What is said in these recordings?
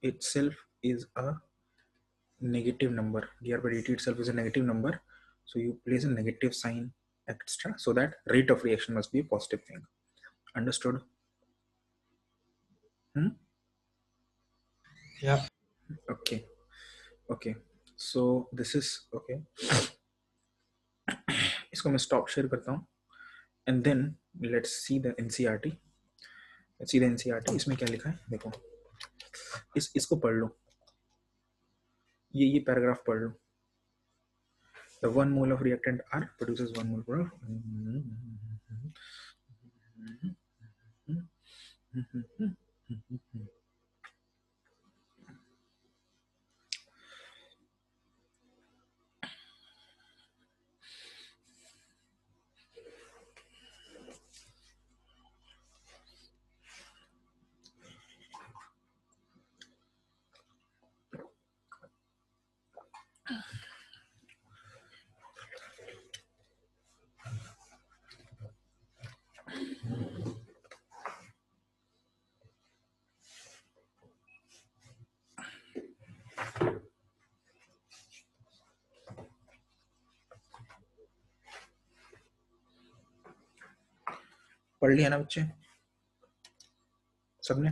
itself is a negative number. dr by dt itself is a negative number, so you place a negative sign extra so that rate of reaction must be a positive thing. Understood? Yeah. Okay. Okay, so this is okay. इसको मैं stop share करता हूँ and then let's see the NCERT. Let's see the NCERT. इसमें क्या लिखा है देखो, इसको पढ़ लो, ये पैराग्राफ पढ़ लो. The 1 mole of reactant R produces 1 mole of पढ़ लिया ना बच्चे सबने?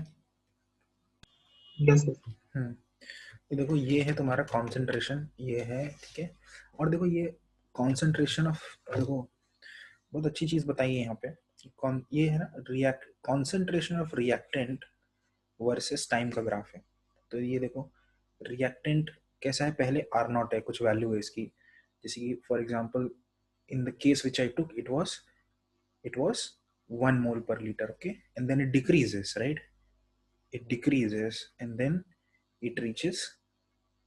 यस ये देखो, ये है तुम्हारा कॉन्सेंट्रेशन, ये है, ठीक है. और देखो ये कॉन्सेंट्रेशन ऑफ, देखो बहुत अच्छी चीज बताई है यहाँ पे. ये है ना concentration of reactant versus time का ग्राफ है. तो ये देखो रिएक्टेंट कैसा है, पहले आर नॉट है, कुछ वैल्यू है इसकी, जैसे कि for example in the case which I took it was 1 mole per liter, okay, and then it decreases, right? It decreases and then it reaches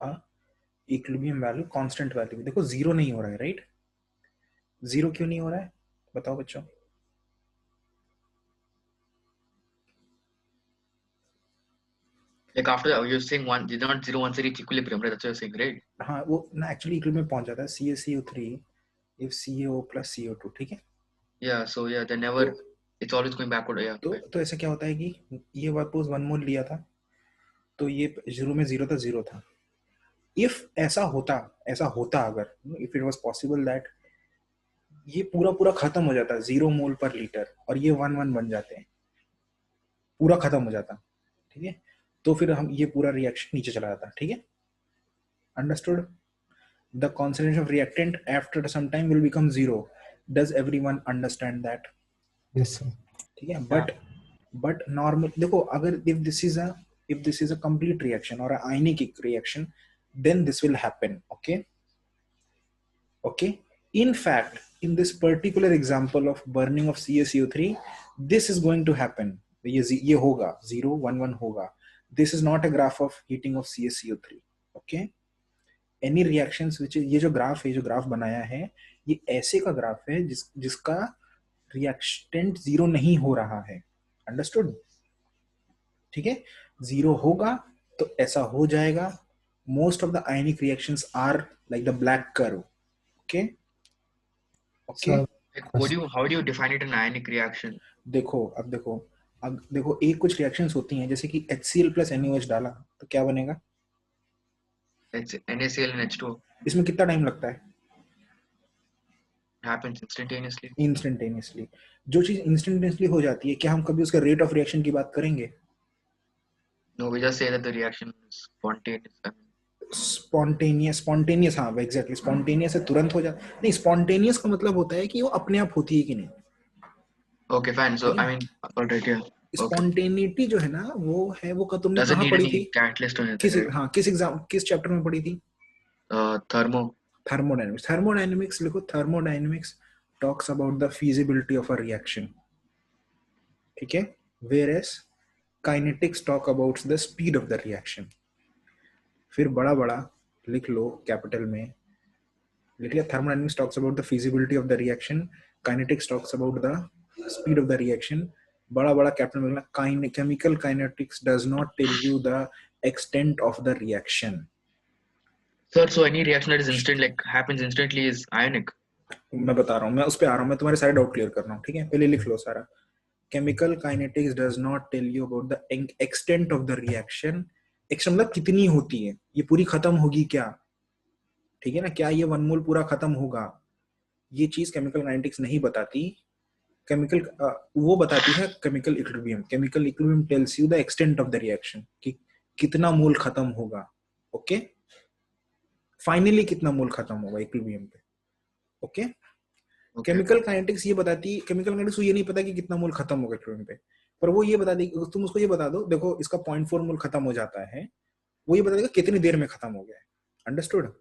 a equilibrium value, constant value. देखो zero नहीं हो रहा है, right? Zero क्यों नहीं हो रहा है बताओ बच्चों? Like after that, you're saying one did not 0 once it reach equilibrium, right? That's what you're saying, right? हाँ, वो ना एक्चुअली इक्विलिब्रियम में पहुंच जाता है CaCO3 if CaO plus CO2, ठीक है? Yeah, so yeah, they never, it's always going backward, yeah. तो ऐसा क्या होता है कि ये वापस 1 मोल लिया था, तो ये जीरो में जीरो था. इफ ऐसा होता अगर, if it was possible that ये पूरा खत्म हो जाता 0 मोल पर लीटर और ये 1 बन जाते हैं, पूरा खत्म हो जाता, ठीक है, तो फिर हम ये पूरा रिएक्शन नीचे चला जाता, ठीक है? Understood? The concentration of reactant after some time will become 0. Does everyone understand that? Yes sir. ठीक है. बट नॉर्मल देखो, अगर if this is a complete reaction और ionic reaction, then this will happen, okay. In fact, in this particular example of burning of CaCO3, this is going to happen. ये होगा 0 1 1 होगा. This is not a graph of heating of CaCO3, okay. Any reactions which ये जो graph बनाया है, ये ऐसे का ग्राफ है जिसका रिएक्टेंट 0 नहीं हो रहा है. अंडरस्टूड? ठीक है. 0 होगा तो ऐसा हो जाएगा. Most of the ionic reactions are like the black curve, okay. So, Like, how do you define it an ionic reaction? अब देखो एक कुछ रिएक्शंस होती हैं, जैसे कि HCl plus NaOH डाला तो क्या बनेगा? It's NaCl and H2O. इसमें कितना टाइम लगता है? Happens instantaneously. इंस्टेंटेनियसली. जो चीज इंस्टेंटेनियसली हो जाती है, क्या हम कभी उसका रेट ऑफ रिएक्शन की बात करेंगे? No, we just say that the reaction is spontaneous. Spontaneous, हाँ एग्जैक्टली. स्पॉन्टेनियस है तुरंत हो जाता नहीं. स्पॉन्टेनियस का मतलब होता है कि वो अपने आप होती है कि नहीं. Okay, fine. So I mean, alright, yeah. Spontaneity जो है ना, वो का तुमने कहाँ पढ़ी थी? Catalyst or anything. किस चैप्टर में पढ़ी थी? Thermodynamics लिखो. Thermodynamics talks about the feasibility of a reaction, ठीक है, whereas kinetics talk about the speed of the reaction. फिर बड़ा लिख लो, कैपिटल में लिख लिया. Thermodynamics talks about the feasibility of the reaction, kinetics talks about the speed of the reaction. बड़ा capital में लिखना. Chemical kinetics does not tell you the extent of the reaction. Sir, so any reaction that is instant, like happens instantly, is ionic. मैं बता रहा हूँ, मैं उस पे आ रहा हूँ, मैं तुम्हारे सारे डाउट क्लियर कर रहा हूँ, ठीक है. पहले लिख लो सारा. Chemical kinetics does not tell you about the extent of the reaction. Extra मतलब कितनी होती है, ये पूरी खत्म होगी क्या, ठीक है ना, क्या ये 1 मोल पूरा खत्म होगा, ये चीज केमिकल काइनेटिक्स नहीं बताती। केमिकल वो बताती है chemical equilibrium. Chemical equilibrium tells you the extent of the reaction, कि कितना मोल खत्म होगा, ओके, फाइनली कितना मोल खत्म होगा इक्विलिब्रियम पे, ओके। केमिकल काइनेटिक्स ये बताती, केमिकल काइनेटिक्स को ये नहीं पता कि कितना मोल खत्म होगा इक्विलिब्रियम पे, पर वो ये बता दी, तुम उसको ये बता दो, देखो इसका 0.4 मोल खत्म हो जाता है, वो ये बता देगा कितनी देर में खत्म हो गया है, अंडरस्टूड।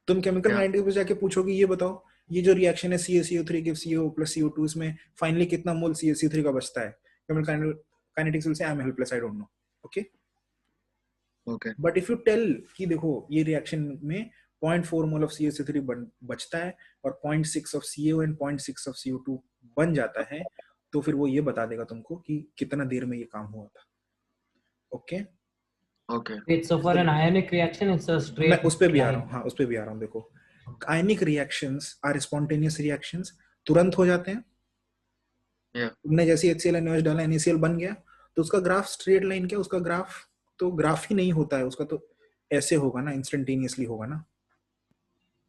तुम केमिकल काइनेटिक्स पे जाके पूछोगे, ये बताओ ये जो रिएक्शन है CaCO3 के CO प्लस CO2, इसमें फाइनली कितना मोल CaCO3 का बचता है, chemical kinetics will say I am helpless, I don't know, okay. Okay, but if you tell कि देखो ये रिएक्शन में 0.4 मोल ऑफ CaCO3 बचता है और 0.6 of CO and 0.6 of CO2 बन जाता है, तो फिर वो ये बता देगा तुमको कि कितना देर में ये काम हुआ था, okay. okay. Wait, so for an ionic reaction, it's a straight मैं उस पे भी आ line. रहा हूँ, हाँ उस पे भी आ रहा हूँ। देखो आयनिक रिएक्शंस आर स्पॉन्टेनियस रिएक्शंस, तुरंत हो जाते हैं। तुमने जैसे HCl NaOH डाला, NaCl बन गया, तो उसका ग्राफ स्ट्रेट लाइन क्या, उसका ग्राफ तो ग्राफ ही नहीं होता है, उसका तो ऐसे होगा ना, इंस्टेंटेनियसली होगा ना।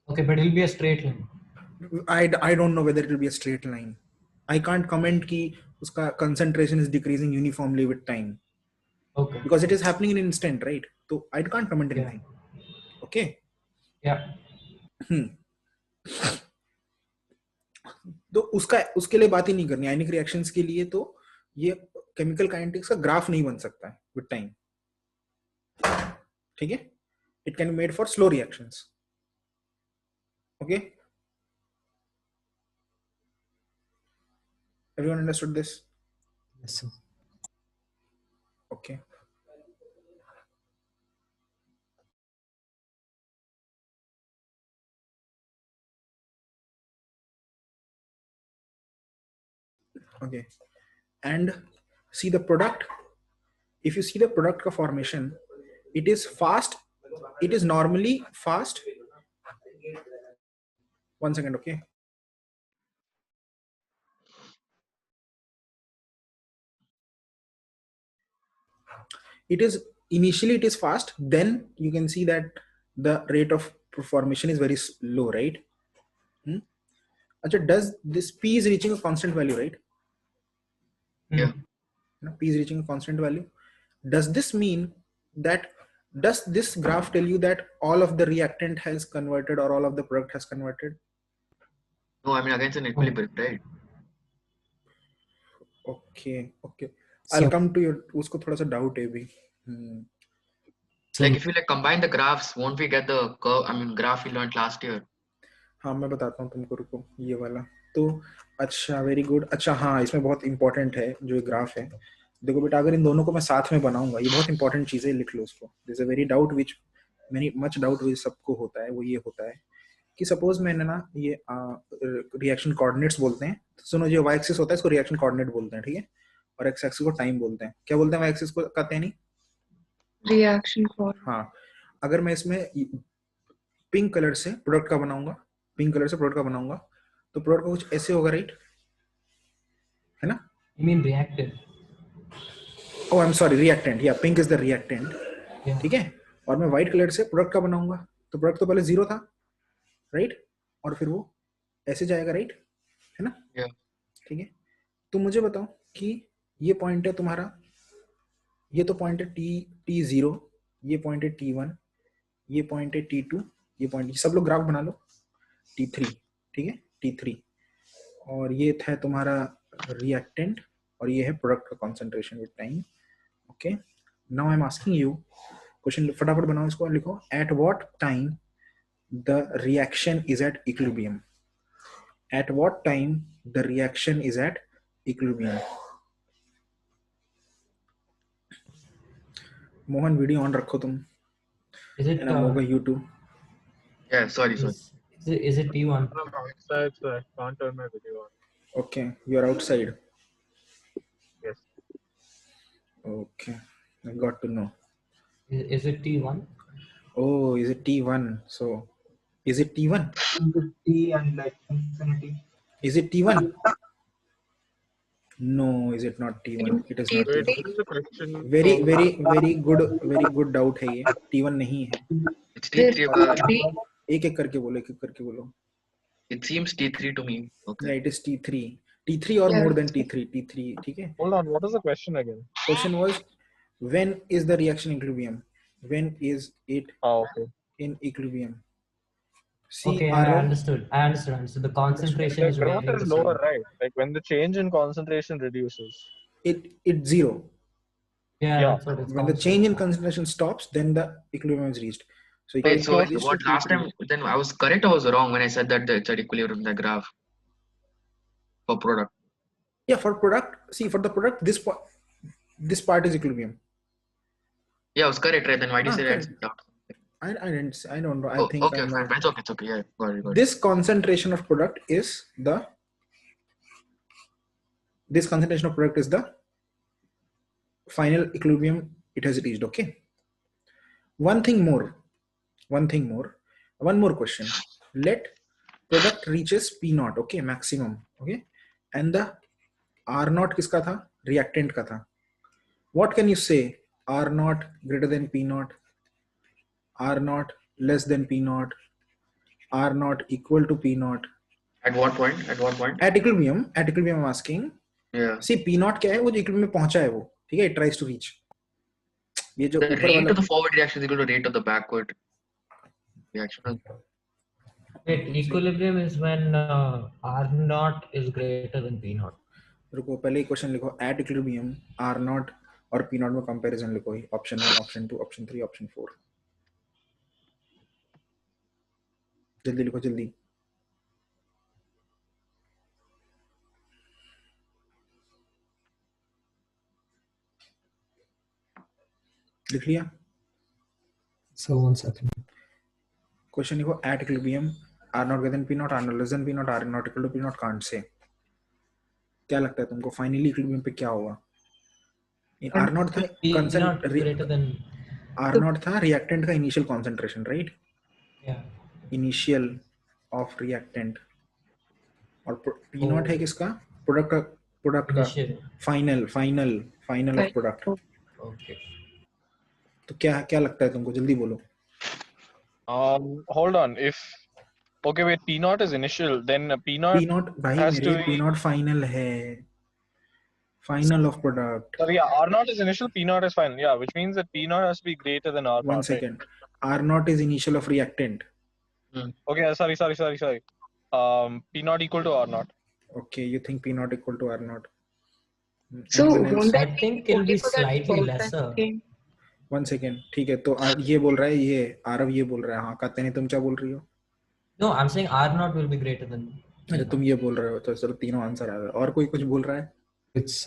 Okay, but it'll be a straight line. I don't know whether it will be a straight line. I can't comment कि उसका concentration is decreasing uniformly with time. Okay. Because it is happening in instant, right? So I can't comment anything. Okay. Yeah. तो उसके लिए बात ही नहीं करनी, आयनिक reactions के लिए तो ये केमिकल काइनेटिक्स का ग्राफ नहीं बन सकता है विद टाइम, ठीक है। It can be made for slow reactions, okay. Everyone understood this? Yes, sir. Okay. Okay, and see the product. If you see the product का formation, it is fast. It is normally fast. 1 second, okay. It is initially it is fast. Then you can see that the rate of formation is very low, right? Does this P is reaching a constant value, right? Yeah. P is reaching a constant value. Does this mean that, does this graph tell you that all of the reactant has converted or all of the product has converted? No, I mean against an equilibrium, right? Okay, okay. I'll come to your, उसको थोड़ा सा doubt है भी. Like if you like combine the graphs, won't we get the curve? I mean graph we learned last year. हाँ मैं बताता हूँ तुमको, रुको ये वाला तो अच्छा, वेरी गुड। अच्छा हाँ, इसमें बहुत इंपॉर्टेंट है जो ये ग्राफ है। देखो बेटा, अगर इन दोनों को मैं साथ में बनाऊंगा, ये बहुत इंपॉर्टेंट चीज है, लिख लो उसको। This a very doubt which much doubt which सबको होता है, वो ये होता है कि सपोज मैंने ना ये रिएक्शन कोऑर्डिनेट्स बोलते हैं, तो सुनो जो वाई एक्सिस होता है इसको रिएक्शन कोऑर्डिनेट बोलते हैं, ठीक है, और एक्स एक्सिस को टाइम बोलते हैं। क्या बोलते हैं वाई एक्सिस को, कहते हैं नहीं रिएक्शन कोऑर्डिनेट। हाँ, अगर मैं इसमें पिंक कलर से प्रोडक्ट का बनाऊंगा, पिंक कलर से प्रोडक्ट का बनाऊंगा, तो प्रोडक्ट का कुछ ऐसे होगा, राइट, है ना? You mean reactant? Oh, I'm sorry, reactant. Yeah, pink is the reactant. Yeah. ठीक है, और मैं व्हाइट कलर से प्रोडक्ट का बनाऊंगा, तो प्रोडक्ट तो पहले 0 था, राइट, और फिर वो ऐसे जाएगा, राइट, है ना? Yeah. ठीक है, तो मुझे बताओ कि ये पॉइंट है तुम्हारा, ये तो पॉइंट है T0, ये पॉइंट है T1, ये पॉइंट है T2, ये पॉइंट, सब लोग ग्राफ बना लो, T3, ठीक है, T3, और ये था तुम्हारा रिएक्टेंट, और ये है प्रोडक्ट का concentration with time, okay. Now I am asking you question, फटाफट बनाओ इसको, लिखो at what time the reaction is at equilibrium, at what time the reaction is at equilibrium. Mohan video on रखो तुम, Is it? होगा YouTube. Yeah, sorry. Is it T1? I'm outside, so I can't turn my video on. Okay, you are outside. Yes. Okay, I got to know. Is it T1? Oh, is it T1? So, is it T1? T and like infinity. Is it T1? No, is it not T1? It is not Wait, T1. what is the question? very good doubt है ये. T1 नहीं है. It's Is T3. it three? एक एक करके बोलो. It seems T3 to me. Yeah, Okay. it is T3. T3 or Yeah. more than T3. T3, ठीक है? Hold on, what is the question again? Question was, when is the reaction equilibrium? When is it Oh, okay. in equilibrium? See, Okay, I understood. So the concentration The is growth remaining is the lower, same. right? Like when the change in concentration reduces. It's zero. Yeah, Yeah. that's what it's When the constant. change in concentration stops, then the equilibrium is reached. So Wait, it so is what last time? Then I was correct or was wrong when I said that it's at equilibrium in the graph for product? Yeah, for product. See, for the product, this part is equilibrium. Yeah, I was correct, right? Then why do you say correct. that? I don't know. I Oh, think okay, I'm fine. not. It's okay. It's okay. Yeah, got it. This concentration of product is the final equilibrium it has reached. Okay. One more question. Let product reaches P naught. Okay, maximum. Okay, and the R naught किसका था? Reactant का था. What can you say? R naught greater than P naught. R naught less than P naught. R naught equal to P naught. At what point? At what point? At equilibrium I'm asking. Yeah. See, P naught क्या है? वो जो equilibrium में पहुंचा है वो. ठीक है? It tries to reach. ये जो The ऊपर rate वाला of the forward reaction is equal to rate of the backward reaction. Wait, equilibrium is when R naught is greater than P naught. रुको पहले क्वेश्चन लिखो. At equilibrium R naught और P naught में comparison लिखो. Option 1, option 2, option 3, option 4. जल्दी लिखो जल्दी. लिख लिया. So 1 second. क्वेश्चन लिखो. At equilibrium R naught greater than P naught, R naught less than P naught, R naught equal to P naught. Can't say. क्या लगता है तुमको फाइनली इक्विलिब्रियम पे क्या होगा? R naught था P naught is greater than. R naught था reactant का initial concentration, right? Yeah. Initial of reactant. और P naught है किसका? प्रोडक्ट का Initial. Final of product. Okay. तो क्या लगता है तुमको? जल्दी बोलो. Hold on. Okay, wait, P naught is initial, then P naught भाई has मेरे to P naught फाइनल है. Final of product. sorry, yeah, R naught is initial, P naught is final. Yeah, which means that P naught has to be greater than R naught. One second. R naught is initial of reactant. Okay, sorry. P naught equal to R naught. Okay, you think P naught equal to R naught. So Anyone else? won't I that think it'll be only for that slightly perfect lesser. game? One second. ठीक है. तो ये बोल रहा है, ये आरव ये बोल रहा है. हाँ, कहते नहीं. तुम क्या बोल रही हो? No, I'm saying R naught will be greater than. अरे तुम ये बोल रहे हो तो चलो तीनों आंसर आ गए. और कोई कुछ बोल रहा है? It's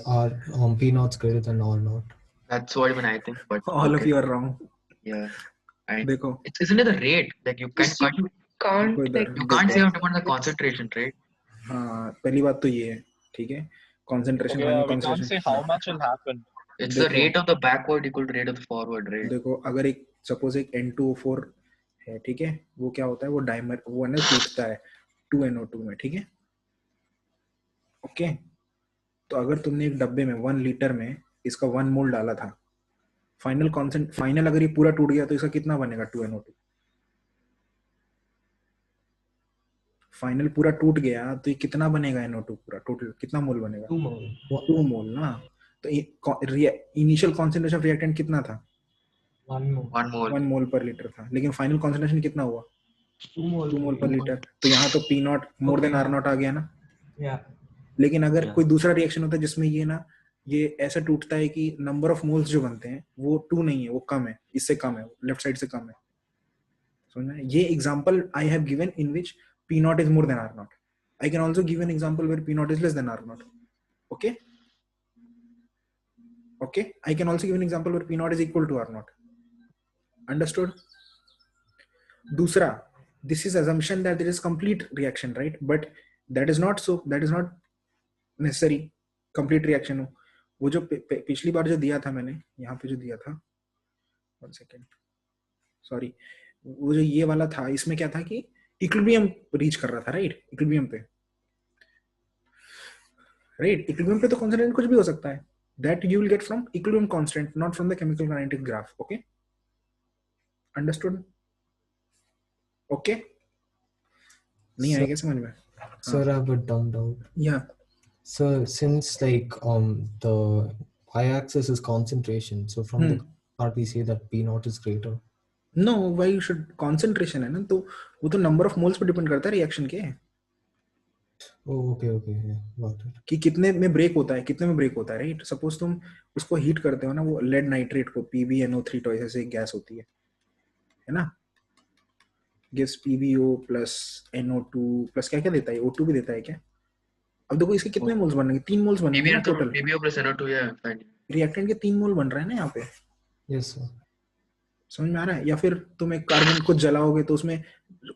P naught's greater than R naught. That's what even I think. But All of okay. you are wrong. Yeah. देखो. Isn't it the rate? Like you Just can't Can't like you can't say about the concentration, right? हाँ, पहली बात तो ये है. ठीक है. Concentration. Okay, final we can't concentration. say how much will happen. It's the देखो. rate of the backward equal to rate of the forward, right? देखो अगर एक सपोज एक N2O4 है, ठीक है, वो क्या होता है? वो डाइमर वो है ना टूटता है 2NO2 में, ठीक है. ओके. तो अगर तुमने एक डब्बे में 1 लीटर में इसका 1 मोल डाला था, फाइनल अगर ये पूरा टूट गया तो इसका कितना बनेगा? 2NO2. फाइनल पूरा टूट गया तो ये कितना बनेगा? NO2 पूरा टोटल कितना मोल बनेगा? 2 mole. 2 मोल ना. तो इनिशियल कॉन्सेंट्रेशन ऑफ रिएक्टेंट कितना था? 1 mole. 1 mole. 1 mole per litre था. लेकिन फाइनल कॉन्सेंट्रेशन कितना हुआ? 2 mole. 2 मोल पर लीटर. तो यहाँ तो P naught more than R naught आ गया ना. Yeah. लेकिन अगर Yeah. कोई दूसरा रिएक्शन होता है जिसमें ये ना ये ऐसा टूटता है कि नंबर ऑफ मोल्स जो बनते हैं वो 2 नहीं है, वो कम है, इससे कम है, लेफ्ट साइड से कम है. समझना? ये example I have given in which P naught is more than R naught. I can also give an example where P naught is less than R naught. Okay? Okay? I can also give an example where P naught is equal to R naught. Understood? दूसरा, this is assumption that there is complete reaction, right? But that is not so. That is not necessary. Complete reaction हो. वो जो पिछली बार जो दिया था मैंने यहाँ पे जो दिया था, one second, sorry, वो जो ये वाला था इसमें क्या था कि इक्विलिब्रियम रीच कर रहा था, राइट? इक्विलिब्रियम पे राइट? इक्विलिब्रियम पे तो कांस्टेंट कुछ भी हो सकता है, that you will get from equilibrium constant, not from the chemical kinetic graph. Okay, understood? Okay, नहीं Sir, आएगा समझ में? sir, I have a dumb doubt. Yeah. So since like the y-axis is concentration, so from the part we say that P naught is greater. No, why you should concentration है ना, तो वो तो number of moles पे depend करता है reaction के, Oh, okay, yeah, got it. कि कितने में ब्रेक होता है, कितने में ब्रेक होता है, राइट? सपोज तुम उसको हीट करते हो ना, वो लेड नाइट्रेट को, PbNO3 तो ऐसे एक गैस होती है ना, gives PbO plus NO2 plus क्या क्या देता है, O2 भी देता है क्या? अब देखो इसके कितने मोल्स बनेंगे, 3 मोल्स बनेंगे ना total, PbO plus NO2, yeah, fine. Reactant के 3 मोल बन रहे हैं ना यहाँ पे, Yes, sir. समझ में आ रहा है? या फिर तुम एक कार्बन को जलाओगे तो उसमें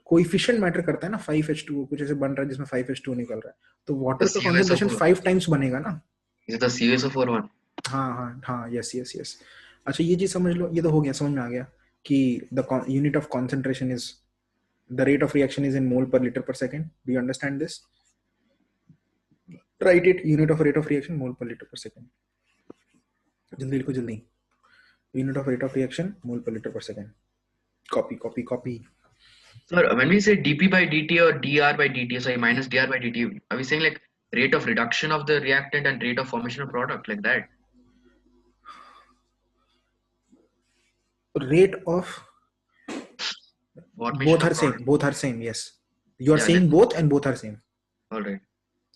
कोएफिशिएंट मैटर करता है ना, 5H2 कुछ ऐसे बन रहा है जिसमें 5H2 निकल रहा है, तो वाटर का कंसंट्रेशन 5 टाइम्स बनेगा ना. Is it the CuSO4 one? हाँ, यस. अच्छा ये चीज समझ लो, ये तो हो गया, समझ में आ गया कि the unit of concentration is the rate of reaction is in mole per litre per second. Do you understand this? Write it, unit of rate of reaction mole per litre per second. जल्दी लिखो जल्दी, unit of rate of reaction mole per liter per second. Copy. Sir, when we say dP by dt or dR by dt, sorry, minus dR by dt, are we saying like rate of reduction of the reactant and rate of formation of product, like that? Rate of Formation both are same, yes. You are Yeah, saying both and both are same. All right.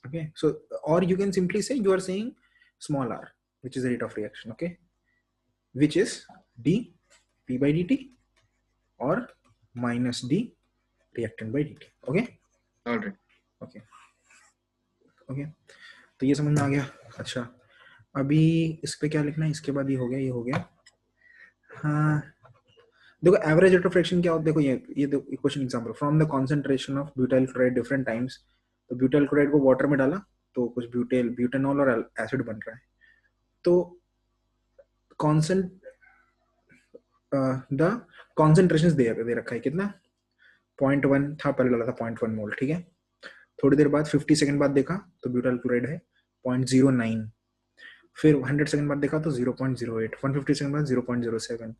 Okay, so or you can simply say you are saying small r, which is the rate of reaction, okay, which is dP by dt or minus d reactant by dt. Okay, All right. okay, तो ये समझ में आ गया. अच्छा, अभी इस पे क्या लिखना है, इसके बाद ये हो गया. हाँ देखो, एवरेज रेट ऑफ रिएक्शन क्या होता है, देखो ये question example, from the concentration of butyl chloride different times, तो ब्यूटाइल क्लोराइड को वाटर में डाला तो कुछ ब्यूटेनॉल और एसिड बन रहा है, तो द कॉन्सेंट्रेशन दे रखा है कितना, 0.1 था, पहले डाला था 0.1 मोल, ठीक है. थोड़ी देर बाद 50 सेकंड बाद देखा तो ब्यूटाइल क्लोराइड है 0.09, फिर 100 सेकंड बाद देखा तो 0.08, 150 सेकंड बाद 0.07,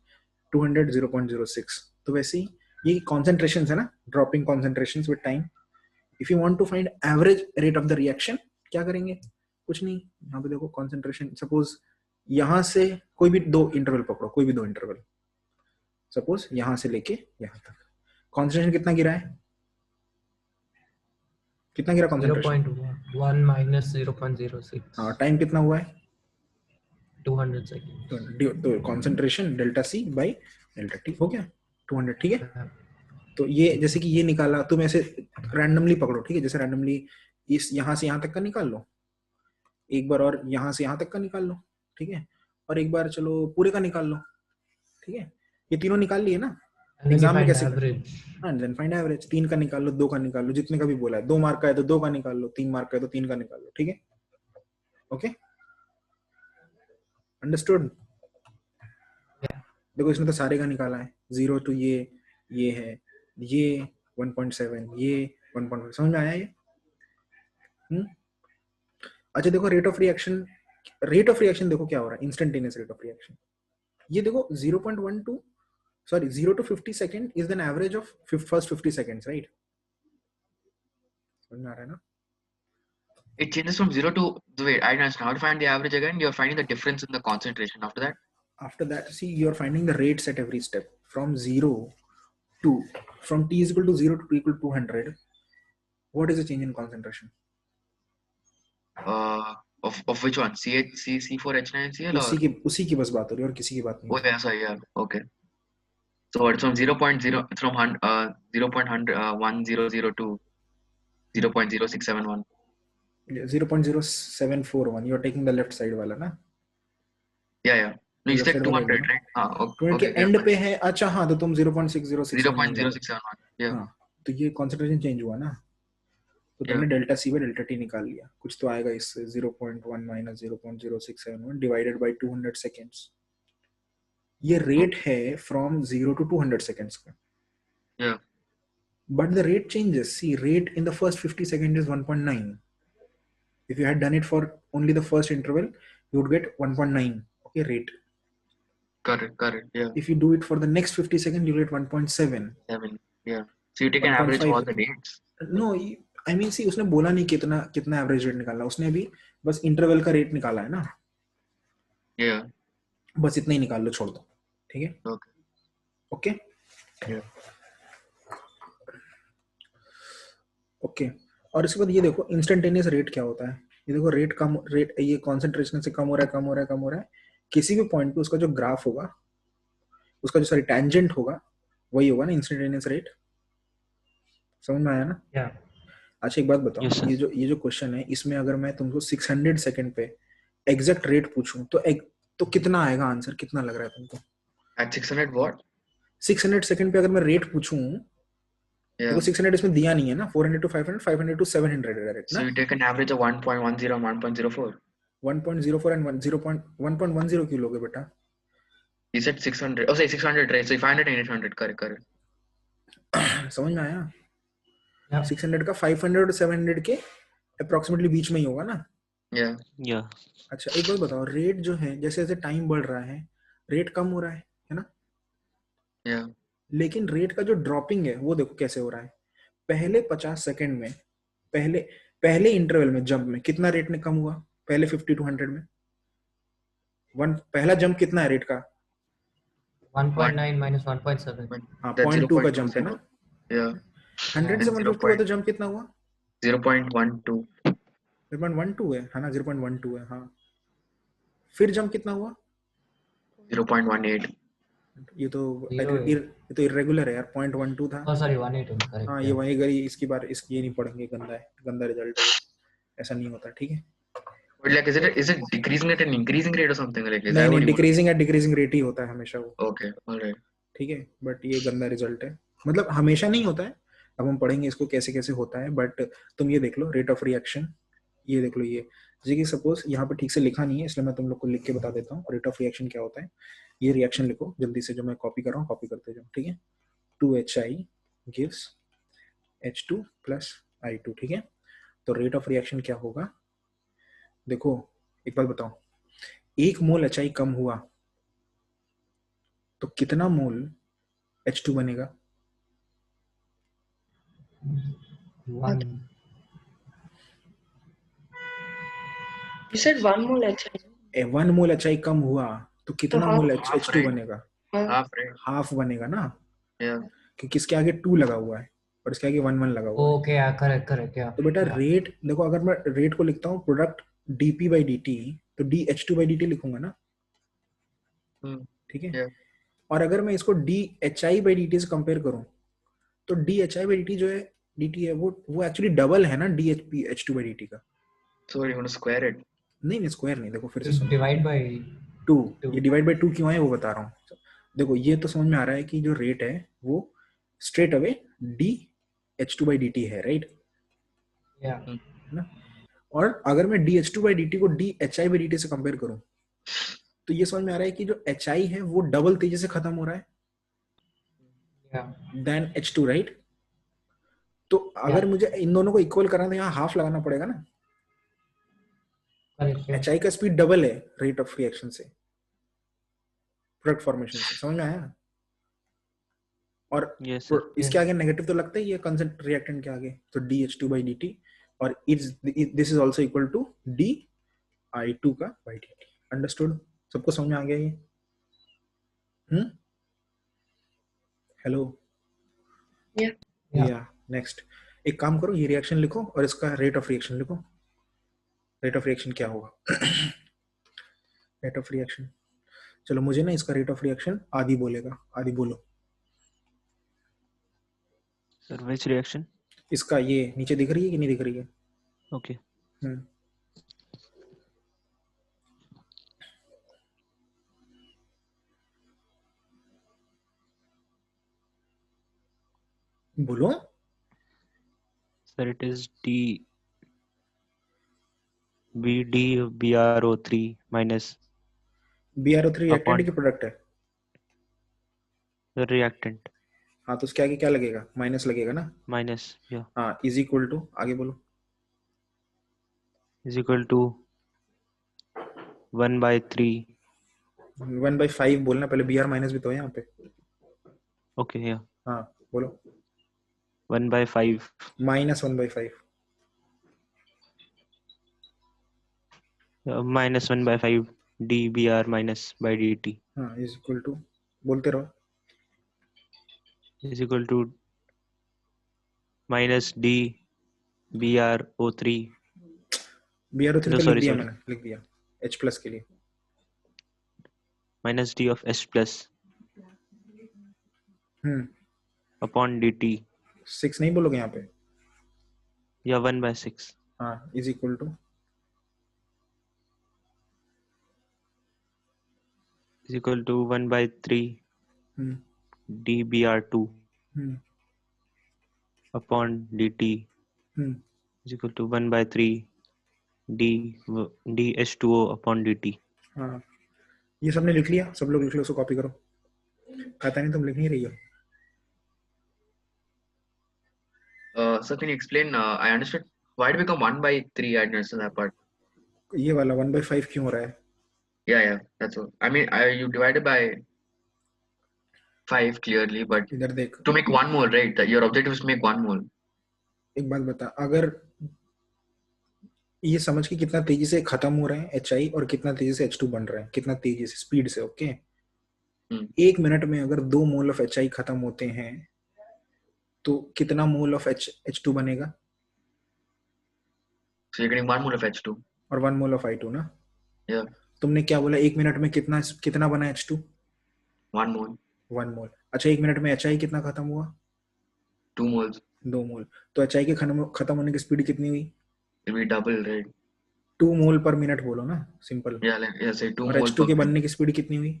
200 0.06. तो वैसे ही ये कॉन्सेंट्रेशंस है ना, dropping concentrations with time. If you want to find average rate of the reaction, क्या करेंगे, कुछ नहीं, यहाँ पे देखो कॉन्सेंट्रेशन, सपोज यहाँ से कोई भी दो इंटरवल पकड़ो, कोई भी दो इंटरवल, सपोज यहाँ से लेके यहाँ तक, कॉन्सेंट्रेशन कितना गिरा है, कितना गिरा कॉन्सेंट्रेशन, 0.1 minus 0.06. हाँ, टाइम कितना हुआ है, 200 seconds. तो concentration delta C by delta T हो गया 200, ठीक है. तो ये जैसे कि ये निकाला, तुम ऐसे रैंडमली पकड़ो, ठीक है, जैसे रैंडमली इस यहाँ से यहाँ तक का निकाल लो, एक बार और यहाँ से यहाँ तक का निकाल लो, ठीक है, और एक बार चलो पूरे का निकाल लो, ठीक है. ये तीनों निकाल लिए ना एग्जाम में, कैसे, हाँ, देन फाइंड एवरेज. 3 का निकाल लो, 2 का निकाल लो, जितने का भी बोला है. 2 मार्क का है तो 2 का निकाल लो, 3 मार्क का है तो 3 का निकाल लो, ठीक है. Okay, understood. देखो इसने तो सारे का निकाला है, 0 टू ये है, ये 1.7, ये 1.5, समझ में आया ये? अच्छा देखो, रेट ऑफ रिएक्शन देखो क्या हो रहा है, इंस्टेंटेनियस रेट ऑफ रिएक्शन. ये देखो 0 to 50 second is an average of first 50 seconds, right? समझ में आ रहा है ना? It changes from 0 to, wait, I don't understand. How to find the average again? You're finding the difference in the concentration. After that, see, you're finding the rates at every step from 0 to, from t is equal to 0 to t equal to 200. What is the change in concentration? Of which one? C4H9Cl? उसी की बस बात हो रही है और किसी की बात नहीं. Oh yeah, sorry, yeah, okay. So it's from 0.0, it's from 0.1002 to 0.0671. 0.0741. You're taking the left side वाला ना? Yeah. No, you said 200, right? हाँ, okay. 200 के end पे है. अच्छा हाँ, तो तुम 0.6061. 0.0671. Yeah. हाँ, तो ये concentration change हुआ ना? तो तुमने delta C by delta T निकाल लिया, कुछ तो आएगा इससे, 0.1 minus 0.0671 divided by 200 seconds. ये रेट है from 0 to 200 seconds का. Yeah. But the rate changes. See, rate in the first 50 seconds is 1.9. If you had done it for only the first interval, you would get 1.9, okay, rate. Correct. Yeah. If you do it for the next 50 seconds, you get 1.7. 7. Yeah. So you take an average of all the rates. No, I mean, see, उसने बोला नहीं कितना average rate निकाला, उसने अभी बस interval का rate निकाला है ना. Yeah. बस इतना ही निकाल लो, छोड़ दो, ठीक है. Okay. Okay Yeah. ओके. और इसके बाद ये देखो इंस्टेंटेनियस रेट क्या होता है. ये देखो रेट ये कॉन्सेंट्रेशन से कम हो रहा है. किसी भी पॉइंट पे उसका जो ग्राफ होगा, उसका जो टेंजेंट होगा, वही होगा ना इंस्टेंटेनियस रेट. समझ में आया ना? Yeah. अच्छा एक बात बताओ, Yes, sir. ये जो क्वेश्चन है, इसमें अगर मैं तुमको 600 सेकंड पे एग्जैक्ट रेट पूछूं तो कितना आएगा आंसर? कितना लग रहा है तुमको? At 600 what? 600 सेकंड पे अगर मैं रेट पूछूं, Yeah. देखो 600 इसमें दिया नहीं है ना. 400 to 500, 500 to 700 डायरेक्ट So ना. you take an average of 1.10 and 1.04. 1.04 and 1.10 क्यों लोगे बेटा? He said 600. Oh, say 600, right? So 500 and 800. Correct. समझ में आया? Yeah. 600 का 500 और 700 के अप्रोक्सीमेटली बीच में ही होगा ना. Yeah. Yeah. अच्छा एक बात बताओ, रेट जो है जैसे जैसे टाइम बढ़ रहा है, रेट कम हो रहा है ना. Yeah. लेकिन रेट का जो ड्रॉपिंग है वो देखो कैसे हो रहा है. पहले 50 सेकंड में, पहले इंटरवल में जंप में कितना रेट में कम हुआ? पहले 50 to 100 में पहला जंप कितना है रेट का? 1.9 minus 1.7. हाँ, That's 0.2 का जंप है ना. Yeah. 100 से And 150 हुआ तो जंप कितना हुआ? 0.12. 0.12 है ना. 0.12 है. हाँ, फिर जंप कितना हुआ? 0.18. ये तो Zero है. ये तो इरेगुलर है यार. 0.12 था. Oh, sorry, 1.8. Correct. हाँ, ये वही गई. इसकी ये नहीं पढ़ेंगे, गंदा रिजल्ट है. ऐसा नहीं होता, ठीक है. But like, is it decreasing at an increasing rate or something? Like, is that what नहीं, you want? डिक्रीजिंग रेट ही होता है हमेशा वो, Okay. All right. ठीक है. बट ये गंदा रिजल्ट है, मतलब हमेशा नहीं होता है. अब हम पढ़ेंगे इसको कैसे कैसे होता है. बट तुम ये देख लो रेट ऑफ रिएक्शन, ये देख लो. ये जैसे कि सपोज यहाँ पे ठीक से लिखा नहीं है, इसलिए मैं तुम लोग को लिख के बता देता हूँ रेट ऑफ रिएक्शन क्या होता है. ये रिएक्शन लिखो जल्दी से, जो मैं कॉपी कर रहा हूँ कॉपी करते जाओ, ठीक है. 2HI gives H2 plus I2, ठीक है. तो रेट ऑफ रिएक्शन क्या होगा? देखो एक बात बताओ, 1 मोल HI कम हुआ तो कितना मोल H2 बनेगा? 1. You said 1 mole HI. 1 mole HI कम हुआ तो कितना half- मोल half, H2 right? बनेगा? Half, right? हाफ बनेगा ना, Yeah. क्योंकि इसके आगे 2 लगा हुआ है और इसके आगे 1 लगा हुआ है. Okay, yeah, correct. Yeah. तो बेटा रेट देखो, अगर मैं रेट को लिखता हूँ प्रोडक्ट dP/dt, तो dH2/dt लिखूंगा ना, ठीक है. Yeah. और अगर मैं इसको dHI/dt से कंपेयर करूं तो dHI/dt जो है dt है वो एक्चुअली डबल है ना dH2/dt का. So you want to square it? नहीं स्क्वायर नहीं. देखो फिर से Just सुनो, divide by 2. Two. ये डिवाइड बाय 2 क्यों है वो बता रहा हूँ. देखो ये तो समझ में आ रहा है कि जो रेट है वो स्ट्रेट अवे dH2/dt है, राइट yeah. ना. और अगर मैं dH2/dt को dHI/dt से कंपेयर करूं तो ये समझ में आ रहा है कि जो HI है वो डबल तेजी से खत्म हो रहा है Yeah. Then H2, right. तो अगर मुझे इन दोनों को इक्वल करना है तो यहाँ हाफ लगाना पड़ेगा ना. Correct. Yeah. HI का स्पीड डबल है रेट ऑफ रिएक्शन से, प्रोडक्ट फॉर्मेशन से. समझ में आया? और Yes, sir. इसके आगे नेगेटिव तो लगता ही है कंसेंट रिएक्टेंट के आगे, तो dH2/dt और this is also equal to dI2 का by dt. अंडरस्टूड? सबको समझ में आ गया ये? हेलो. Yeah. या नेक्स्ट एक काम करो, ये रिएक्शन लिखो और इसका रेट ऑफ रिएक्शन लिखो. रेट ऑफ रिएक्शन क्या होगा? रेट ऑफ रिएक्शन, चलो मुझे ना इसका रेट ऑफ रिएक्शन आदि बोलेगा. आदि बोलो. Sir, which reaction? इसका ये नीचे दिख रही है कि नहीं दिख रही है? Okay. बोलो. Sir, it is BDBRO3 minus BRO3 reactant Upon- की प्रोडक्ट है. the reactant हाँ, तो उसके आगे क्या लगेगा? माइनस लगेगा ना. minus, yeah. हाँ, इज इक्वल टू, आगे बोलो. is equal to 1/3. 1/5 बोलना पहले, br माइनस भी तो है यहाँ पे। Okay, yeah. हाँ बोलो। 1/5 minus 1/5। minus 1/5 dBr minus by dt हाँ इज इक्वल टू, बोलते रहो। is equal to minus dBr03. br03 No, तो लिख sorry, दिया sorry. मैंने, लिख दिया h प्लस के लिए। Minus d of h plus upon dt 6 नहीं बोलोगे यहाँ पे? या 1/6 हाँ is equal to is equal to 1/3 dBr2 upon dt is equal to 1/3 dH2O upon dt. हाँ ये सबने लिख लिया, सब लोग लिख लो, उसको कॉपी करो। पता नहीं तुम लिख नहीं रही हो। So can you explain? I understood why it become 1/3. I understand that part. ये वाला 1/5 क्यों हो रहा है? Yeah, that's all. I mean, you divided by 5 clearly, but इधर देख, to make 1 mole, right? Your objective is to make 1 mole. एक बात बता, अगर ये समझ के कितना तेजी से खत्म हो रहे हैं HI और कितना तेजी से H2 बन रहे हैं, कितना तेजी से, स्पीड से, ओके। 1 मिनट में अगर 2 मोल ऑफ HI खत्म होते हैं तो कितना मोल ऑफ H2 बनेगा? So you're getting 1 mole of H2 और 1 मोल ऑफ I2 ना? Yeah. तुमने क्या बोला, 1 मिनट में कितना बना H2? 1 mole. 1 मोल। अच्छा 1 मिनट में HI कितना खत्म हुआ? 2 moles. 2 मोल। तो HI के खत्म होने की स्पीड कितनी हुई? It'll be double, right? 2 mole per minute बोलो ना, सिंपल। Yeah, say 2 और mole H2 per के minute. बनने की स्पीड कितनी हुई?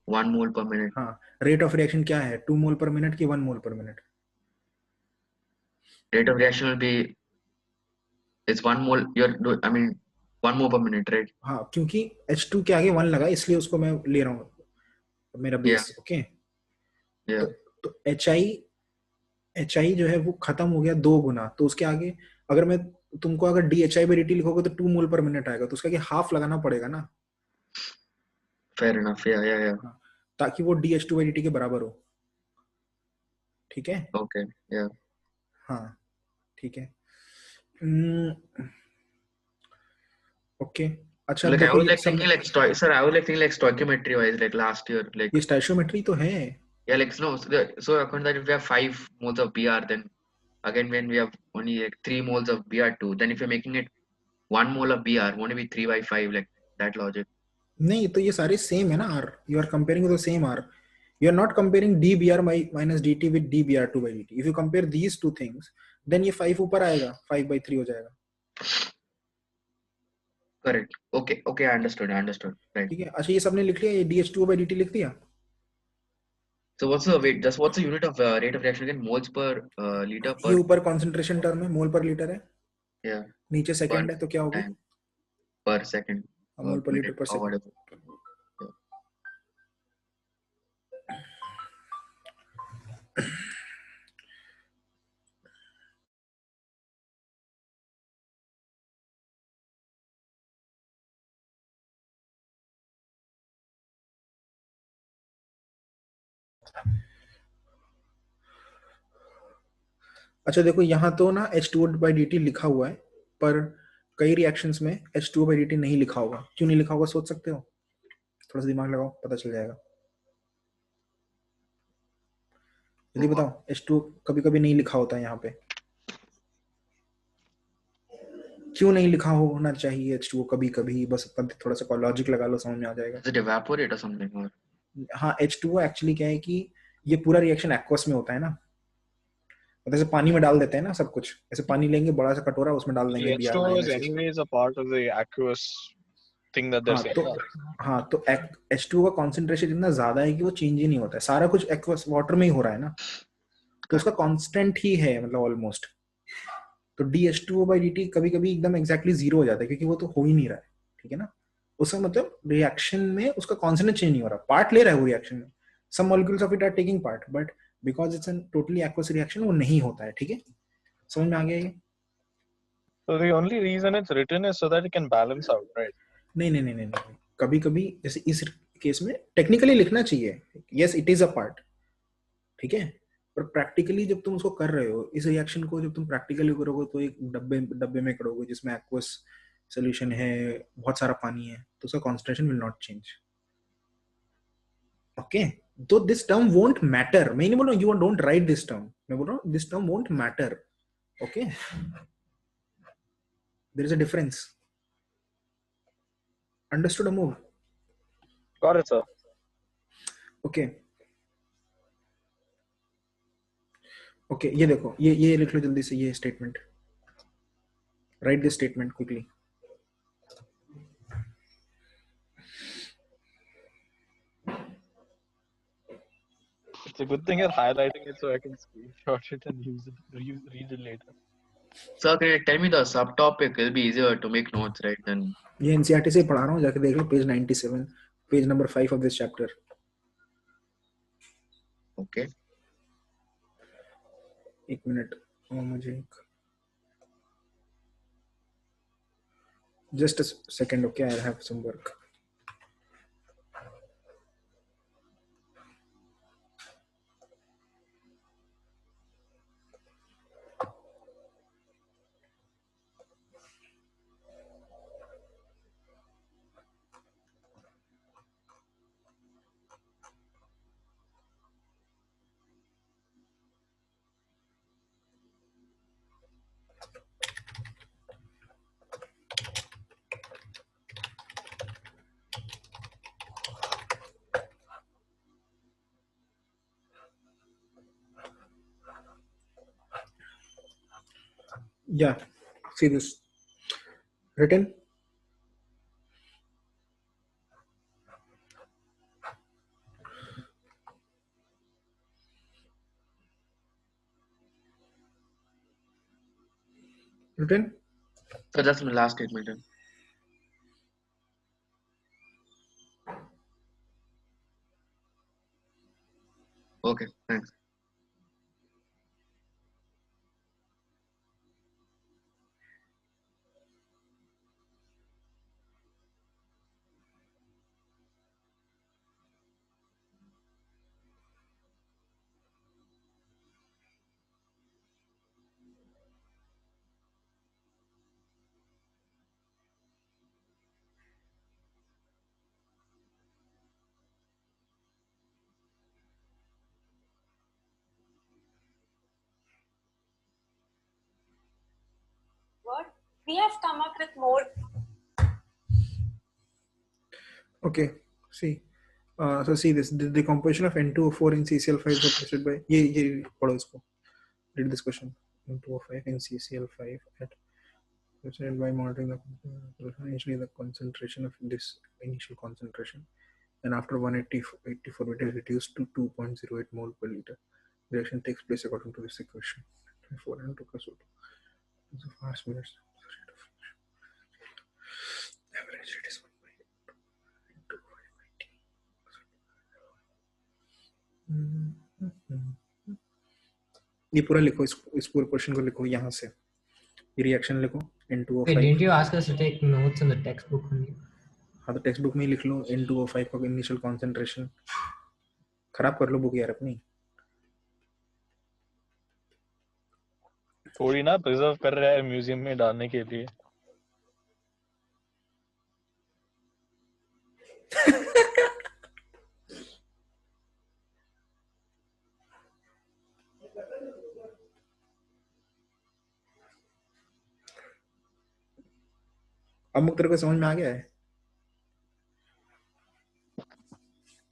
1 mole per minute. हाँ, रेट ऑफ रिएक्शन क्या है, 2 मोल पर मिनट की 1 mole per minute? Rate of reaction will be, it's 1 mole. 1 mole per minute, right? हाँ, क्योंकि H2 के आगे 1 लगा इसलिए उसको मैं ले रहा हूँ मेरा बेस, ओके। Yeah. तो HI जो है वो खत्म हो गया 2 गुना, तो उसके आगे अगर मैं तुमको अगर DHI/dt लिखोगे तो 2 मोल पर मिनट आएगा, तो उसका आगे हाफ लगाना पड़ेगा ना। Fair enough. Yeah. ताकि वो DH2/dt के बराबर हो, ठीक है? Okay. Yeah. हाँ ठीक है। ओके अच्छा, Like I देखो was ये like सब thinking like I was like thinking like stoichiometry wise, like last year, like ये स्टोइचियोमेट्री तो है। yeah, like no. So according to that, if we have 5 moles of Br, then again when we have only like 3 moles of Br2, then if you're making it 1 mole of Br, won't it be 3/5? Like that logic. नहीं तो ये सारे same है ना R, you are comparing the same R, you are not comparing dBr minus dt with dBr2/dt. if you compare these two things then ये 5 ऊपर आएगा, 5/3 हो जाएगा, Correct. Okay. I understood. Right. ठीक है। अच्छा ये सबने लिख लिया, ये dH2/dt लिख दिया। So what's the unit of rate of reaction again? Moles per liter ये per. ऊपर कंसंट्रेशन टर्म है, मोल पर लीटर है, Yeah. नीचे सेकंड है, तो क्या होगा? Time per second. मोल पर लीटर पर Or सेकंड। whatever. अच्छा देखो यहाँ तो ना H2O/dt लिखा हुआ है, पर कई रिएक्शंस में H2O/dt नहीं लिखा होगा। क्यों नहीं लिखा होगा सोच सकते हो? थोड़ा सा दिमाग लगाओ, पता चल जाएगा। जल्दी बताओ, H2O कभी-कभी नहीं लिखा होता है यहाँ पे, क्यों नहीं लिखा होना चाहिए H2O कभी-कभी? बस थोड़ा सा लॉजिक लगा लो, समझ में आ जाएगा। Does it evaporate or something? Or हाँ, H2O एक्चुअली क्या है कि ये पूरा रिएक्शन एक्वस में होता है ना, जैसे पानी में डाल देते हैं ना सब कुछ, ऐसे पानी लेंगे बड़ा सा कटोरा, उसमें डाल देंगे Br H2O is minus. anyways a part of the aqueous thing that they're saying. हाँ तो H2O का कॉन्सेंट्रेशन इतना ज्यादा है कि वो चेंज ही नहीं होता है, सारा कुछ एक्वस वाटर में ही हो रहा है ना, तो उसका कांस्टेंट ही है, मतलब ऑलमोस्ट। तो DH2O/dt कभी-कभी एकदम एग्जैक्टली 0 हो जाता है, क्योंकि वो तो हो ही नहीं रहा है, ठीक है ना। उसका मतलब रिएक्शन में उसका कांस्टेंट चेंज नहीं हो रहा, पार्ट ले रहा है वो रिएक्शन में, some molecules of it are taking part, but because it's an totally aqueous reaction वो नहीं होता है, ठीक है। समझ में आ गया ये? So the only reason it's written is so that it can balance out, right? नहीं, कभी कभी जैसे इस केस में टेक्निकली लिखना चाहिए, yes it is a part, ठीक है, पर प्रैक्टिकली जब तुम उसको कर रहे हो, इस रिएक्शन को जब तुम प्रैक्टिकली करोगे तो एक डब्बे में करोगे जिसमें एक्वस सोल्यूशन है, बहुत सारा पानी है, तो उसका concentration will not change. Okay, तो दिस टर्म वोंट मैटर. मैं नहीं बोल रहा हूँ you don't write this term, मैं बोल रहा हूँ this term won't matter. Okay, there is a difference. Understood Amol? Got it, sir. Okay okay, ये देखो, ये लिख लो जल्दी से, ये statement. Write this statement quickly. It's a good thing you're highlighting it so I can screenshot it and read it later. So can you tell me the subtopic? It'll be easier to make notes, right? Then ये NCERT से पढ़ा रहा हूँ, जाके देख लो page 97, page number 5 of this chapter. okay. एक minute, मुझे just a second. Okay, I have some work. Yeah, see this written. Written. So that's my last statement. Then. Okay, thanks. What? We have come up with more. Okay, see. So see this, the composition of N2O4 in CCl5 is represented by ये पढ़ो इसको. Read this question. N2O5 in CCl5 at represented by monitoring initially the concentration of this initial concentration, and after 184 it is reduced to 2.08 mole per liter. The reaction takes place according to this equation. 4 and 2 plus 2. So fast minutes. Average rate is 1 by 2.5 by t. ये पूरा लिखो, इस पूरे question को लिखो, यहाँ से ये रिएक्शन लिखो N2O5. Wait, didn't you ask us to take notes in the textbook only? हाँ, तो टेक्स्ट बुक में ही लिख लो N2O5 का इनिशियल कॉन्सेंट्रेशन. खराब कर लो बुक यार अपनी. थोड़ी ना प्रिजर्व कर रहा है म्यूजियम में डालने के लिए. अब मुझे तेरे को समझ में आ गया है?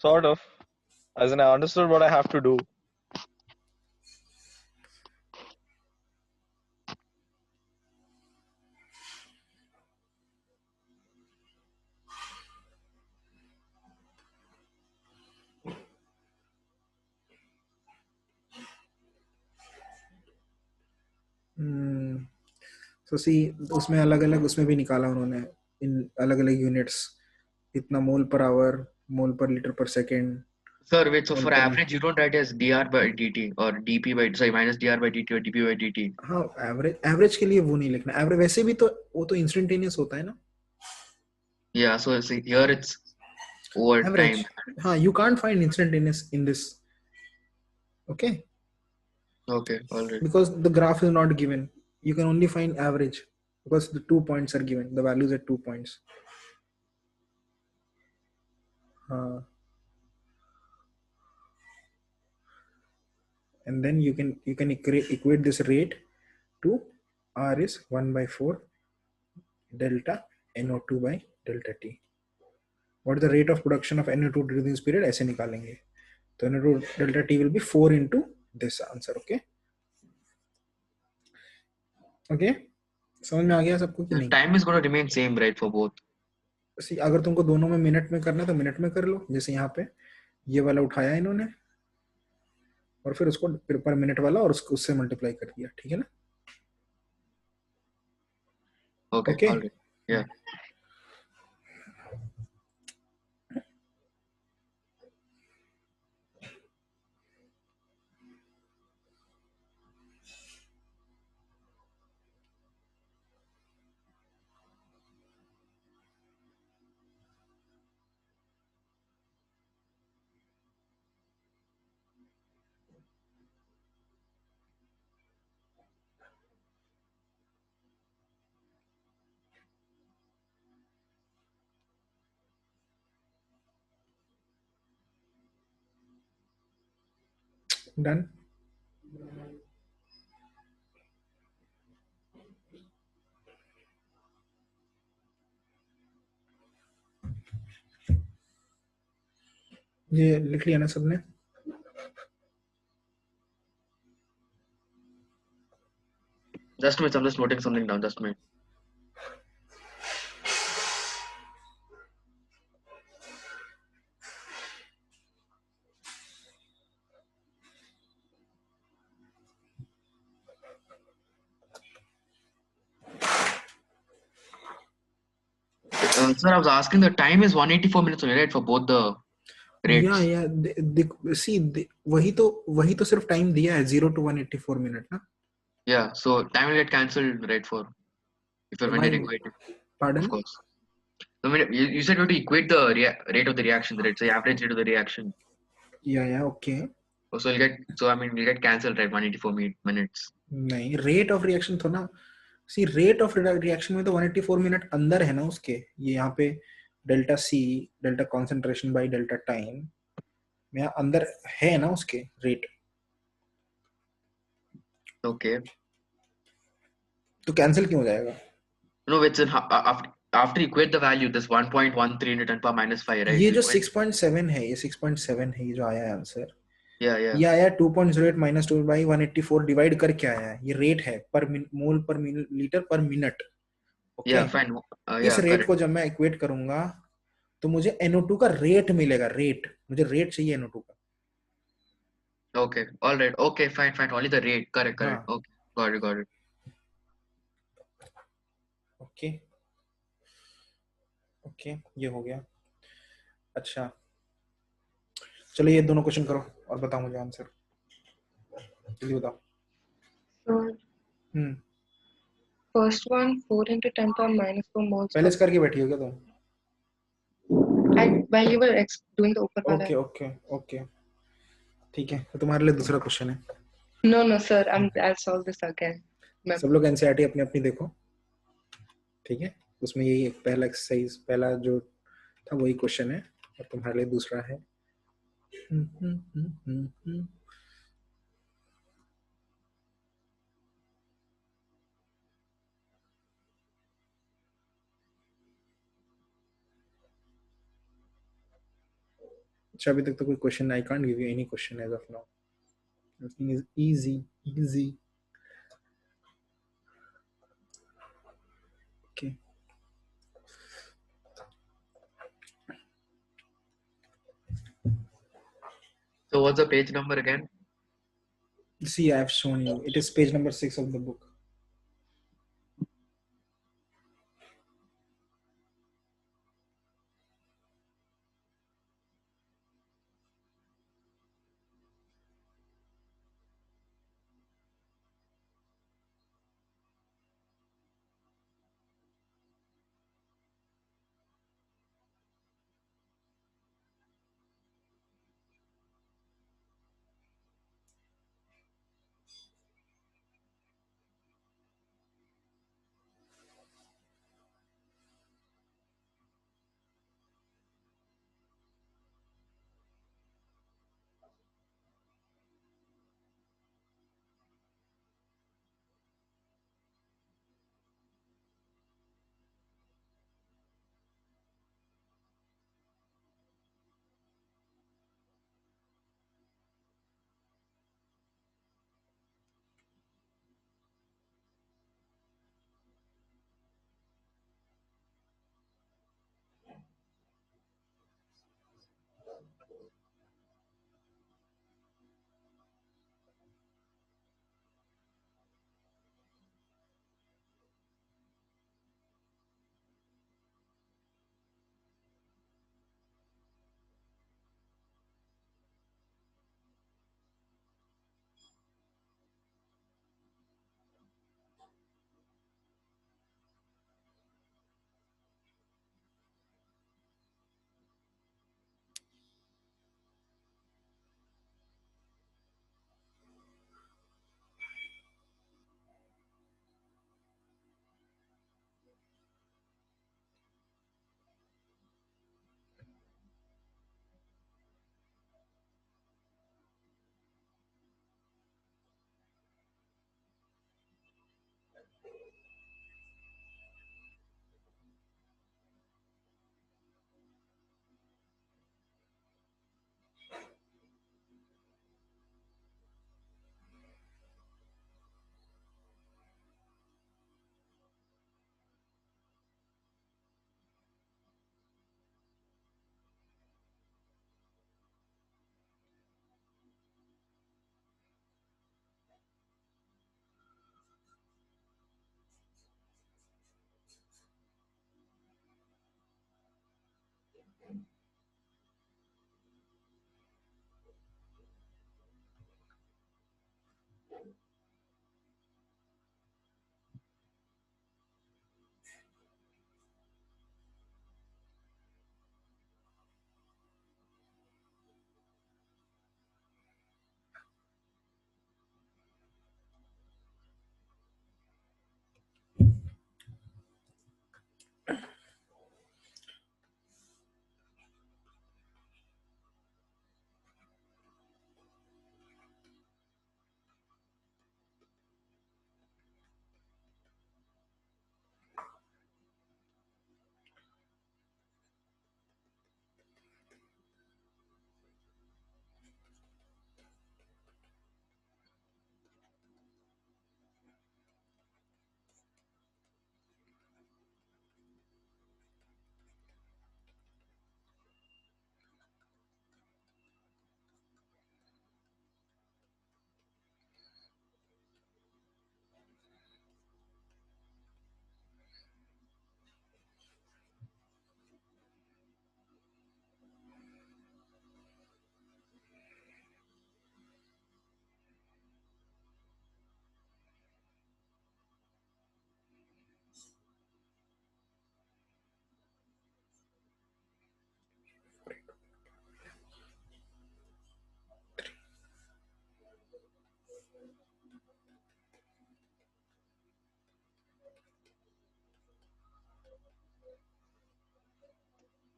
Sort of. As in, I understood what I have to do. So see, उसमें अलग-अलग उसमें भी निकाला उन्होंने इन अलग-अलग यूनिट्स, इतना मोल पर आवर, मोल पर लीटर पर second, Sir, wait, so solve for करने। average, you don't write as dr by dt or dp by, sorry, minus dr by dt or dp by dt. हाँ, average के लिए वो नहीं लिखना। Average वैसे भी तो वो तो इंस्टेंटेनियस होता है ना, Yeah, so see, here it's over average. time. हाँ, you can't find instantaneous in this, okay, Okay, all right. because the graph is not given. You can only find average because the 2 points are given, the values at 2 points. And then you can equate this rate to R is 1 by 4 delta NO2 by delta T. What is the rate of production of NO2 during this period? ऐसे निकालेंगे। तो NO2 delta T will be 4 into this answer. Okay, okay, समझ में आ गया सबको कि The नहीं? time is going to remain same, right, for both. See, अगर तुमको दोनों में मिनट में करना है तो मिनट में कर लो। जैसे यहाँ पे ये वाला उठाया इन्होंने और फिर उसको पर मिनट वाला और उसको उससे मल्टीप्लाई कर दिया, ठीक है ना? Okay, Okay. all right. Yeah. Done. ये लिख लिया ना सबने? Just a minute, I'm just noting something down. Just a minute. Sir, I was asking the time is 184 minutes only, right, for both the rates? Yeah. See, वही तो सिर्फ time दिया है 0 to 184 मिनट ना? Yeah, so time will get cancelled, right, for if you're when you're equating. Pardon? Of course. So, I mean, you said you have to equate the rate of the reaction, right? So, the average rate of the reaction. Yeah, okay. So, you'll get cancelled, right? 184 minutes. नहीं, rate of reaction तो ना, see, rate of reaction में तो 184 minute अंदर है ना उसके। ये यहाँ पे delta C, delta concentration by delta time में अंदर है ना उसके रेट। Okay. तो कैंसिल क्यों हो जाएगा? No, it's after you equate the value, this 1.13 into 10 power minus 5, right? ये So जो equate- 6.7 है, ये 6.7 है, ये जो आया है आंसर, Yeah. ये आया 2.08 minus 2 by 184 डिवाइड करके आया है। ये रेट है पर मोल पर लीटर पर मिनट। Okay, Yeah, fine. इस रेट correct. को जब मैं इक्वेट करूंगा तो मुझे NO2 का रेट मिलेगा। रेट, मुझे रेट चाहिए NO2 का। Okay, all right. Okay, fine. Only the rate. Correct. हाँ। Okay, got it. ओके, ये हो गया। अच्छा, चलो ये दोनों क्वेश्चन करो और बताओ मुझे आंसर। जल्दी बताओ। So, first one 4 into 10 power minus 4 moles. पहले से करके बैठी हो क्या तुम? While you were doing the ऊपर वाला। ओके, ठीक है। तो तुम्हारे लिए दूसरा क्वेश्चन है। No, sir. I'll solve this again. सब लोग एनसीईआरटी अपनी अपनी देखो, ठीक है? उसमें यही एक पहला एक्सरसाइज, पहला जो था वही क्वेश्चन है और तुम्हारे लिए दूसरा है। अच्छा, अभी तक तो कोई question, I can't give you any question as of now. Everything is easy. Okay, So, what's the page number again? see, I have shown you. It is page number 6 of the book.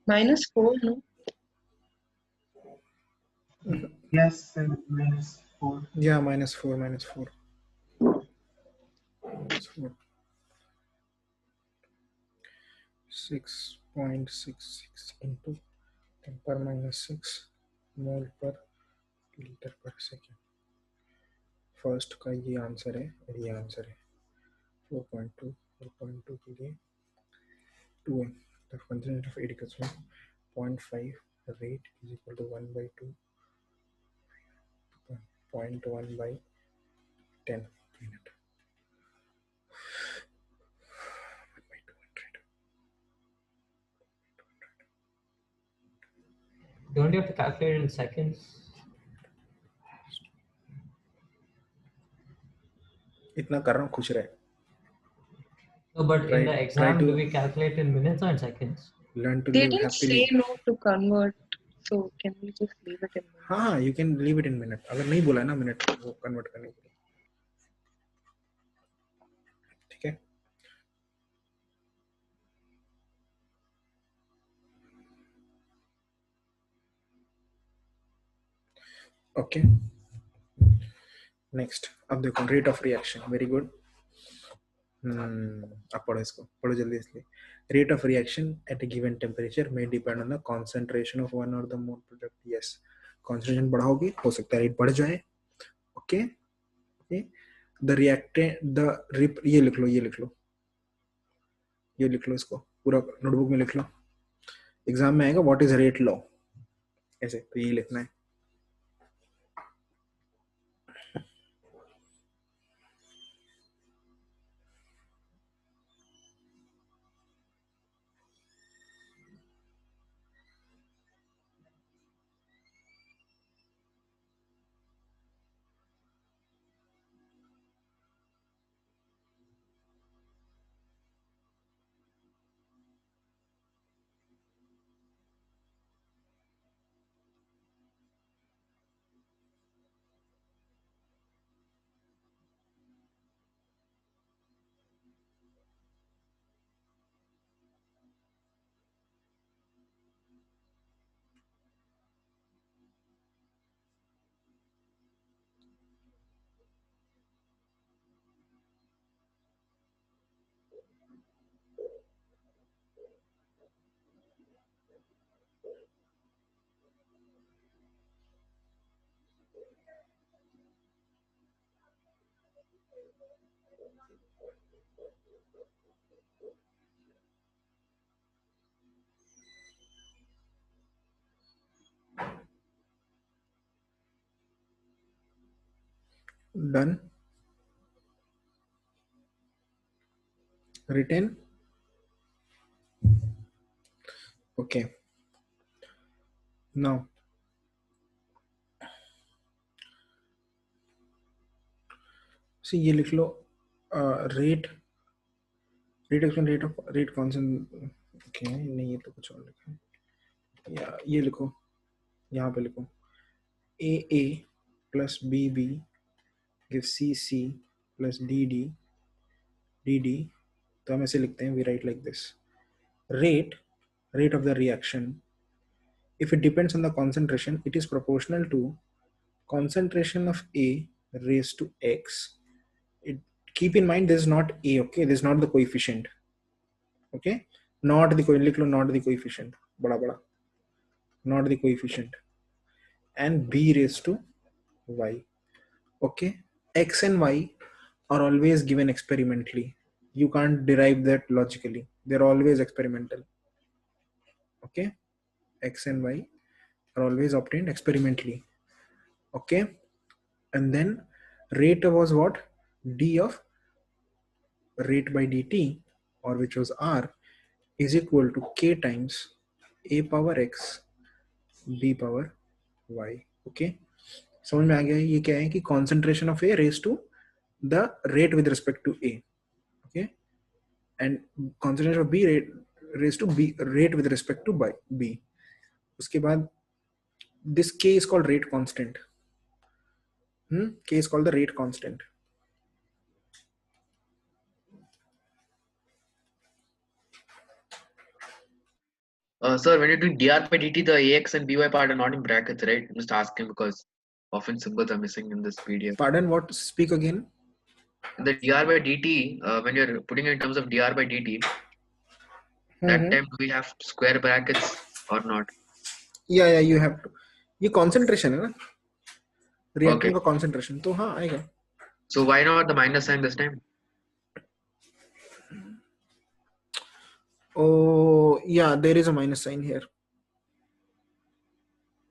-4, no? Yes, -4. Yeah, -4, -4. -4. 6.66 into 10 power -6 mole per liter per second. First का ये answer है और ये answer है 4.2 के लिए 2m the concentration of 8 equals 0.5 rate is equal to 1/2 0.1/10 minute. 1/200. Don't you have to calculate in seconds? इतना कर रहा हूँ खुश रहे. No, but in the Try exam, to do we calculate in minutes or in seconds? learn to They live didn't happily. say no to convert, so can we just leave it in minutes? हाँ, you can leave it in minute. अगर नहीं बोला ना minute वो convert करने के लिए, ठीक है. Okay, next. अब देखो rate of reaction. Very good. अब पढ़ो इसको, पढ़ो जल्दी. इसलिए rate of reaction at A given temperature may depend on the concentration of one or the more product. yes, concentration बढ़ाओगे हो सकता है रेट बढ़ जाए. ओके, द रिएक्टेंट ये लिख लो, ये लिख लो, ये लिख लो, इसको पूरा नोटबुक में लिख लो. एग्जाम में आएगा व्हाट इज रेट लॉ, ऐसे तो ये लिखना है. Done. written. Okay, now see ये लिख लो rate expand rate of rate constant. Okay, नहीं ये तो कुछ और लिखा है. या ये लिखो, यहाँ पे लिखो A plus B give C plus D. तो हम ऐसे लिखते हैं, we write like this. rate of the reaction, if it depends on the concentration, it is proportional to concentration of A raised to X. Keep in mind this is not A, okay, this is not the coefficient, okay, not the लिख लो, not the coefficient, बड़ा not the coefficient, and B raised to Y. Okay, X and Y are always given experimentally. You can't derive that logically. They're always experimental. Okay, X and Y are always obtained experimentally. Okay, and then rate was what? D of rate by dt, or which was R, is equal to K times A power X B power Y. Okay, समझ में आ गया. ये क्या है कि concentration of A raised to the rate with respect to A. Okay, and concentration of B raised to B rate with respect to B. उसके बाद this K is called rate constant. K is called the rate constant. Sir, when you're doing dr by dt, the ax and by part are not in brackets, right? I'm just asking because often symbols are missing in this PDF. Pardon, what? Speak again. In the dr by dt, when you're putting it in terms of dr by dt, that time do we have square brackets or not? Yeah, you have to. ये concentration है ना? Reacting Okay. का concentration, तो हाँ आएगा. So why not the minus sign this time? Oh, yeah, there is a minus sign here.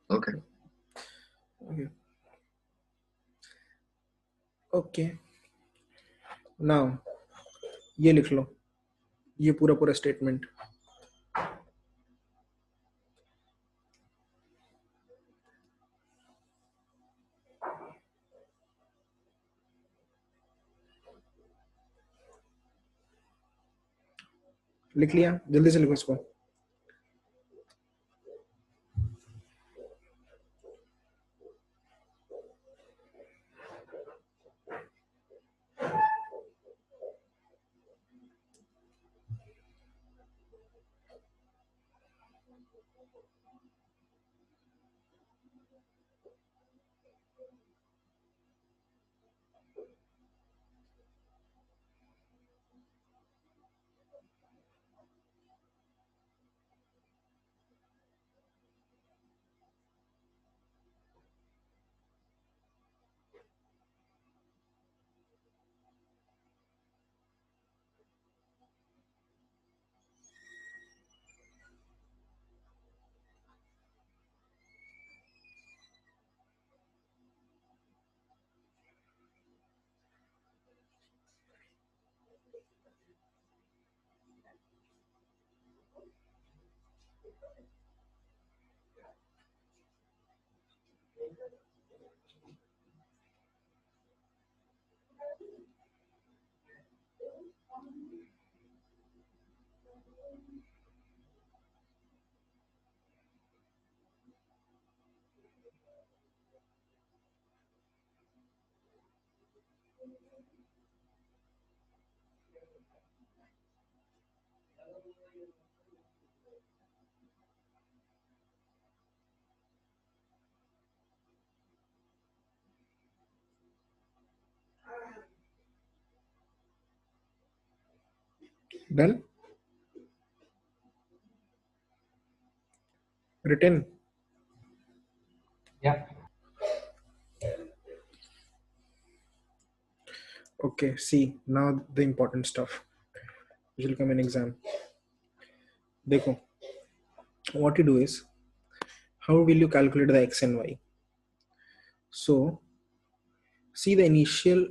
Okay. Okay. Now, ये लिख लो. ये पूरा statement. लिख लिया? जल्दी से लिखो इसको. Done? Written? Yeah. Okay, see, now the important stuff. Which will come in exam. देखो, what you do is, how will you calculate the x and y? So, see the initial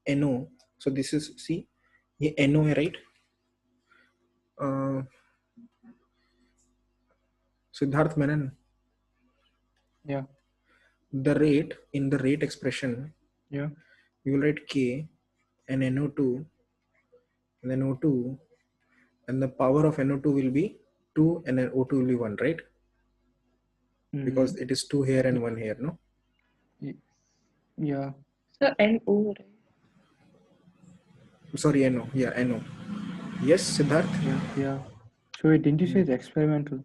NO. So this is, see, ये NO है, right? Siddharth Menon. Yeah. The rate, in the rate expression, Yeah. you will write K and NO2 and then O2, and the power of NO2 will be 2 and then O2 will be 1, right? Because it is 2 here and 1 here, no? Yeah. So NO, right? Sorry, NO. Yeah, NO. Yes, Siddharth? Yeah. So didn't you say it's experimental?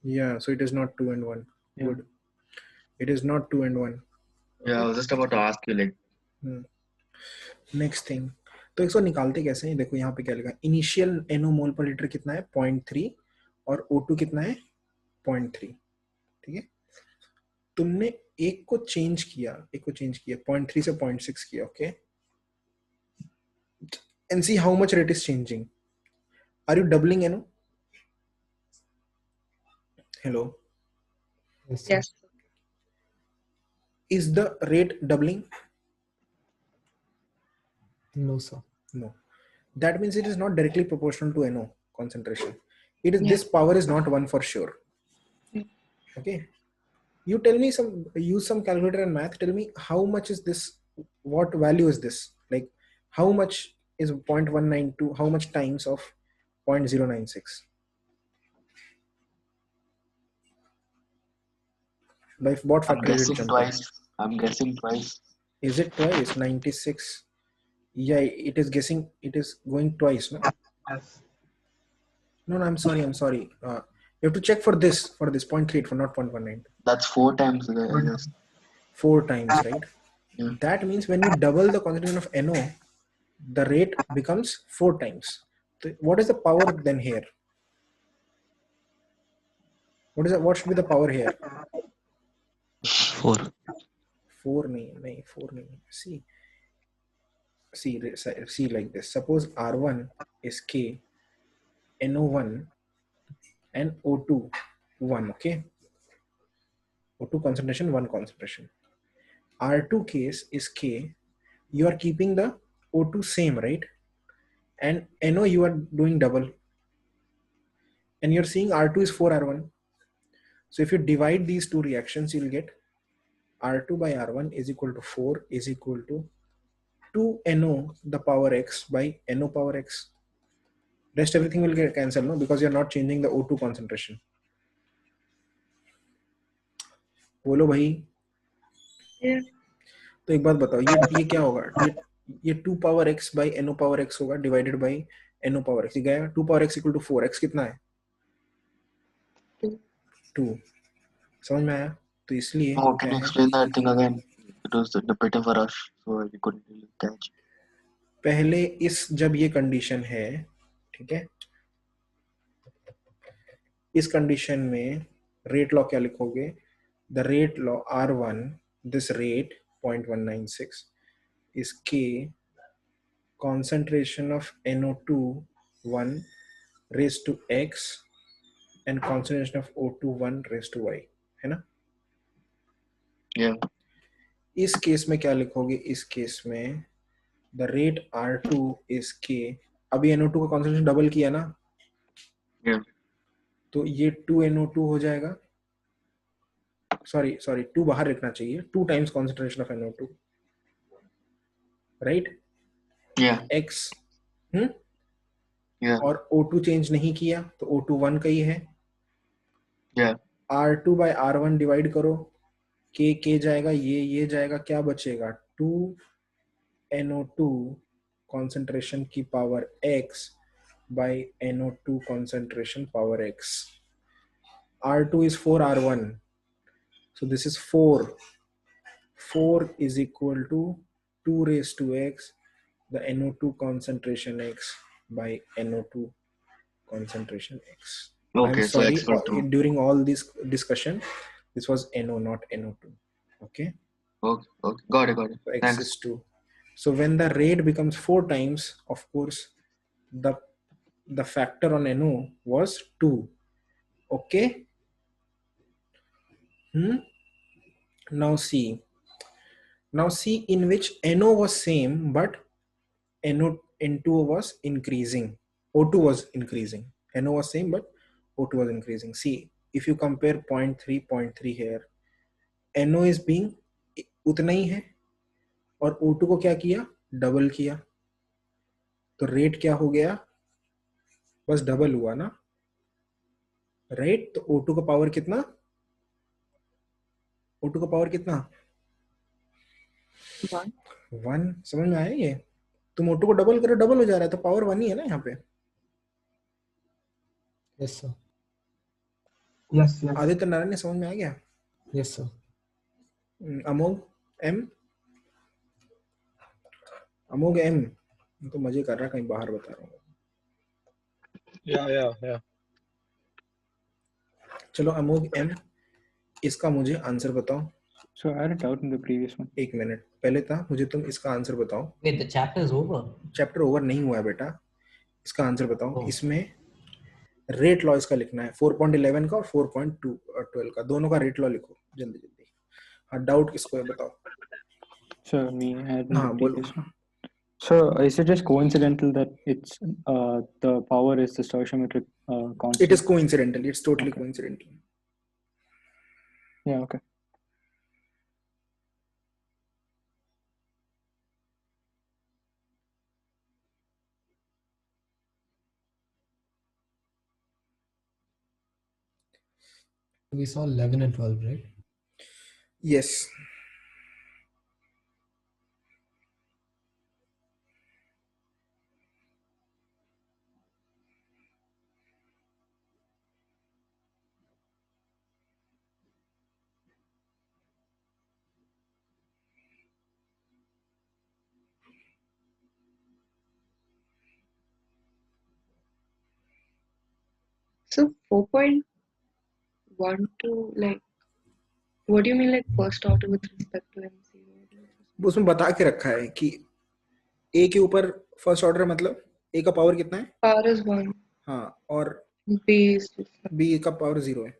Yeah, so it is not 2 and 1. Yeah. Good. It is not 2 and 1. Yeah, I was just about to ask you like. Next thing. तो इसको निकालते कैसे हैं? देखो यहाँ पे क्या लिखा है, इनिशियल NO मोल पर लीटर कितना है 0.3 और O2 कितना है 0.3. ठीक है, तुमने एक को चेंज किया 0.3 से 0.6 किया. Okay, and see how much rate is changing. Are you doubling NO? Hello. Yes. Is the rate doubling? No, sir. No. That means it is not directly proportional to NO concentration. It is Yeah. this power is not 1 for sure. Okay. You tell me use some calculator and math. Tell me how much is this? What value is this? Like how much is 0.192? How much times of 0.096? By what factor is it jumping? I'm guessing twice. Is it twice? 96. Yeah, it is guessing. It is going twice, no? Yes. No, I'm sorry. You have to check for this 0.38 for not 0.19. That's 4 times, I guess. 4 times, right? Yeah. That means when we double the concentration of NO, the rate becomes 4 times. So what is the power then here? What should be the power here? 4. 4 nahi 4 nahi. See like this. Suppose R1 is K, NO1 and O2 1, okay? O2 concentration, 1 concentration. R2 case is K. You are keeping the O2 same, right? And NO you are doing double. And you're seeing R2 is 4R1. So if you divide these two reactions, you'll get R2 by R1 is equal to 4 is equal to 2NO the power X by NO power X. Rest everything will get cancelled, no? Because you're not changing the O2 concentration. बोलो भाई. तो एक बात बताओ, ये क्या होगा? ये 2 power x by NO power x होगा divided by NO power x. ये गया 2 power x equal to 4. x कितना है? 2. समझ में आया? तो इसलिए Oh, can you explain that thing again? It was a bit of a rush, so we couldn't really catch. पहले जब ये कंडीशन है, ठीक है, इस कंडीशन में रेट लॉ क्या लिखोगे? The rate law R1, this rate 0.196 is K concentration of NO2 1 raised to X and concentration of O2 1 raised to Y, है ना? Yeah. इस केस में क्या लिखोगे? इस केस में the rate R2 is K. अभी NO2 का concentration डबल किया ना? Yeah. तो ये 2NO2 हो जाएगा. सॉरी 2 बाहर रखना चाहिए. 2 times concentration of NO2, right? Yeah. X Yeah. और O2 चेंज नहीं किया तो O2 1 का ही है. Yeah. R2 by R1 divide करो, K जाएगा, ये जाएगा, क्या बचेगा? 2NO2 concentration की power X by NO2 concentration power X. R2 is 4R1, so this is 4 is equal to 2 raised to X, the NO2 concentration X by NO2 concentration X. Okay, I'm so sorry, X equal to. during all this discussion, this was NO, not NO2. Okay? Okay. Got it. So X Thanks. is 2. So when the rate becomes 4 times, of course, the factor on NO was 2. Okay? Now see in which NO was same, but N2 was increasing. O2 was increasing. NO was same, but O2 was increasing. See, if you compare 0.3 here, NO is being उतना ही है और O2 को क्या किया? Double किया. तो rate क्या हो गया? बस डबल हुआ ना, राइट? तो O2 का पावर कितना? O2 का पावर कितना? 1. समझ में आया ये? तुम O2 को डबल करो, डबल हो जा रहा है, तो पावर 1 ही है ना यहाँ पे. Yes sir. Yes. Aditya Narayan ने समझ में आ गया? Yes sir. अमोघ M तो मजे कर रहा, कहीं बाहर बता रहा हूँ. Yeah. चलो अमोघ M, इसका मुझे आंसर बताओ. So I had a doubt in the previous one. एक मिनट पहले था, मुझे तुम इसका आंसर बताओ. Wait, the chapter is over. Chapter over नहीं हुआ है बेटा, इसका आंसर बताओ. Oh. इसमें रेट लॉ इसका लिखना है, 4.11 का और 4.12 का, दोनों का रेट लॉ लिखो जल्दी. हाँ, डाउट किसको है बताओ. So me, I had in हाँ the बोलो. previous one. So is it just coincidental that it's the power is the stoichiometric constant? It is coincidental. It's totally coincidental. Yeah. Okay. We saw 11 and 12, right? Yes. So 4.12, like, what do you mean, like first order with respect to M0? वो उसमें बता के रखा है कि a के ऊपर first order मतलब a का पावर कितना है? Power is 1. हाँ, और B is b का पावर 0 है.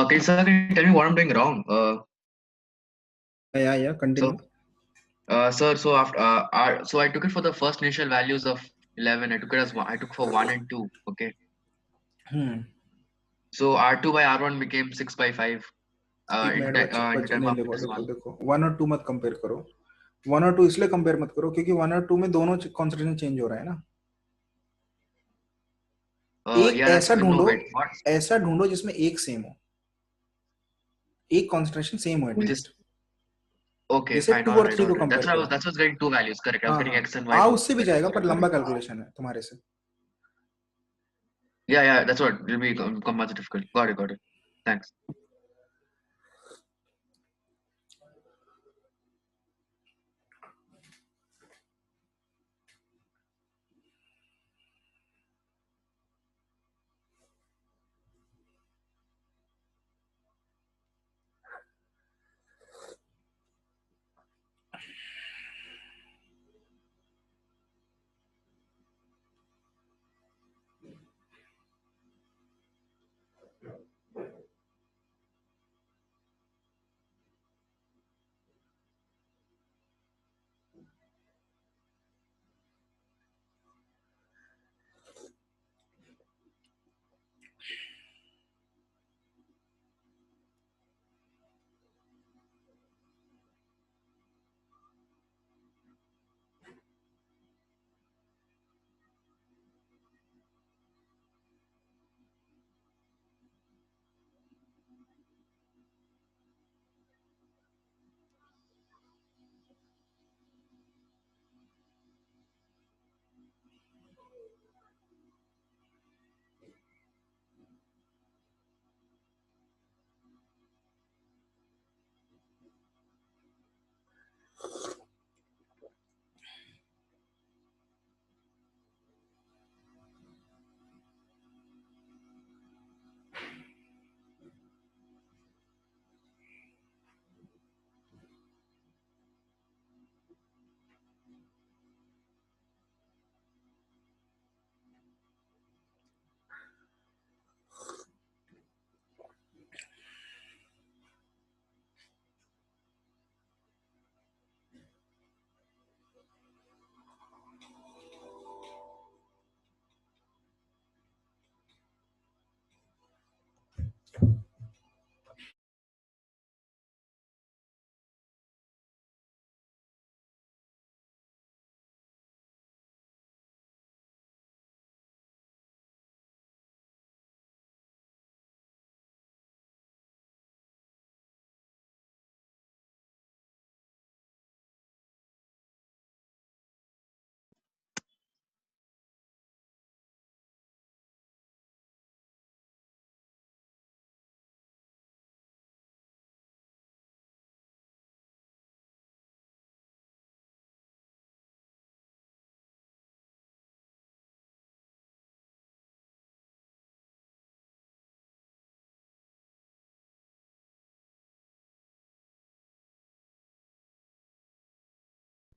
okay. Can you tell me what I'm doing wrong? Yeah, continue. Sir, so after so I took it for the first initial values of 11. I took it as one. I took for 1 and 2. Okay. So R2 by R1 became 6 by 5. एक minute into बच्चे term नहीं, of देखो minus देखो 1. देखो 1 और 2 मत compare करो. 1 और 2 इसलिए कंपेयर मत करो क्योंकि 1 और 2 में दोनों कॉन्सेंट्रेशन चेंज हो रहा है ना. एक Yeah, that's no wait. What? ऐसा ढूंढो जिसमें एक सेम हो, एक कॉन्सेंट्रेशन सेम हो एटलीस्ट. Okay, जैसे fine. 2 All और right, 3 all को right. कंपेयर करो. That's was getting two values. Correct. I was getting X and Y. हाँ, both. उससे भी जाएगा पर लंबा कैलकुलेशन है तुम्हारे से. Yeah, that's what will become much difficult. Got it. Thanks.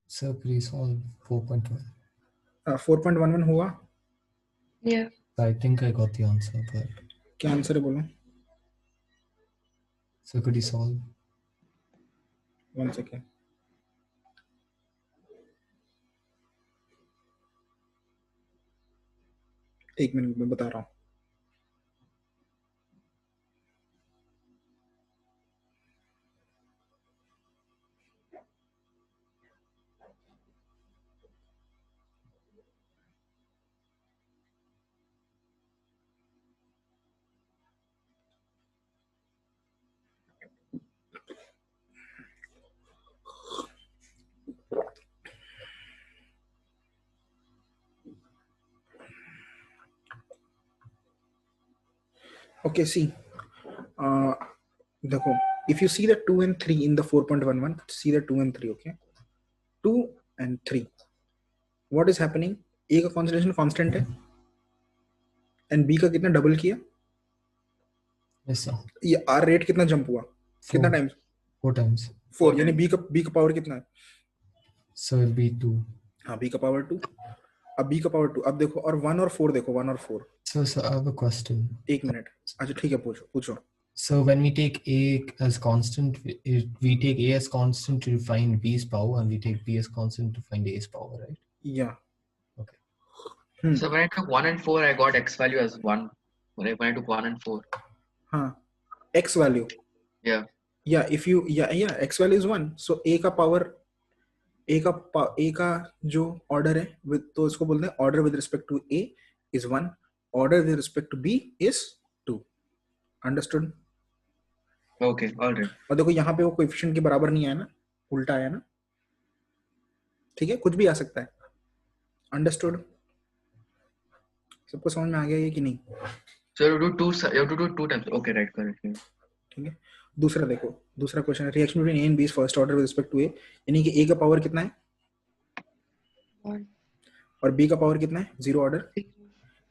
So could you solve 4.1? 4.11 हुआ? Yeah. I think I got the answer, but क्या आंसर है बोलो? so could you solve? 1 second. एक मिनट में बता रहा हूँ. Okay, see. देखो, if you see the 2 and 3 in the 4.11, see the 2 and 3, okay? 2 and 3. What is happening? A का concentration constant है and B का कितना डबल किया? Yes, sir. ये R rate कितना जंप हुआ? कितना टाइम्स? 4 times. 4 यानी B का पावर कितना है? So it'll be 2. हाँ, B का पावर 2. अब B का पावर 2. अब देखो और 1 और 4 देखो, 1 और 4. So I have a question. एक मिनट. अच्छा ठीक है, पूछो. So when we take A as constant, we take A as constant to find B's power, and we take B as constant to find A's power, right? Yeah. Okay. So when I took 1 and 4, I got X value as 1. When I took 1 and 4. हाँ. X value. Yeah. Yeah. If you X value is 1. So A का power A का जो order है तो इसको बोलते हैं order with respect to A is 1. Order with respect to B is 2. Understood? Okay, all right. और देखो यहाँ पे वो कोएफिशिएंट के बराबर नहीं आया ना, उल्टा आया ना. ठीक है, कुछ भी आ सकता है. अंडरस्टूड? सबको समझ में आ गया ये कि नहीं? So you have to do 2 times. Okay, right, correct. ठीक है. दूसरा देखो, दूसरा क्वेश्चन है reaction between A and B is first order with respect to A, यानी कि A का पावर कितना है 1 और B का पावर कितना है 0 ऑर्डर,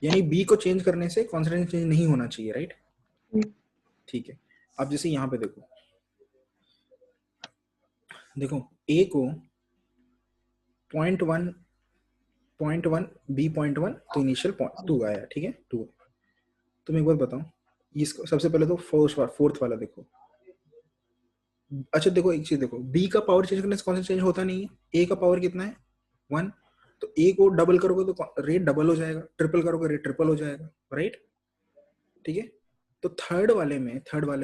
यानी B को चेंज करने से कॉन्सेंट्रेशन चेंज नहीं होना चाहिए, राइट? ठीक है. अब जैसे यहाँ पे देखो A को 0.1 B 0.1 तो इनिशियल 2 आया, ठीक है 2. तुम एक बात बताओ, इसको सबसे पहले तो फोर्थ वाला देखो. अच्छा देखो एक चीज देखो, B का पावर चेंज करने से कॉन्सेंट्रेशन चेंज होता नहीं है. A का पावर कितना है 1, तो A को डबल करोगे तो रेट डबल हो जाएगा, ट्रिपल करोगे रेट ट्रिपल हो जाएगा, राइट? ठीक है. तो थर्ड वाले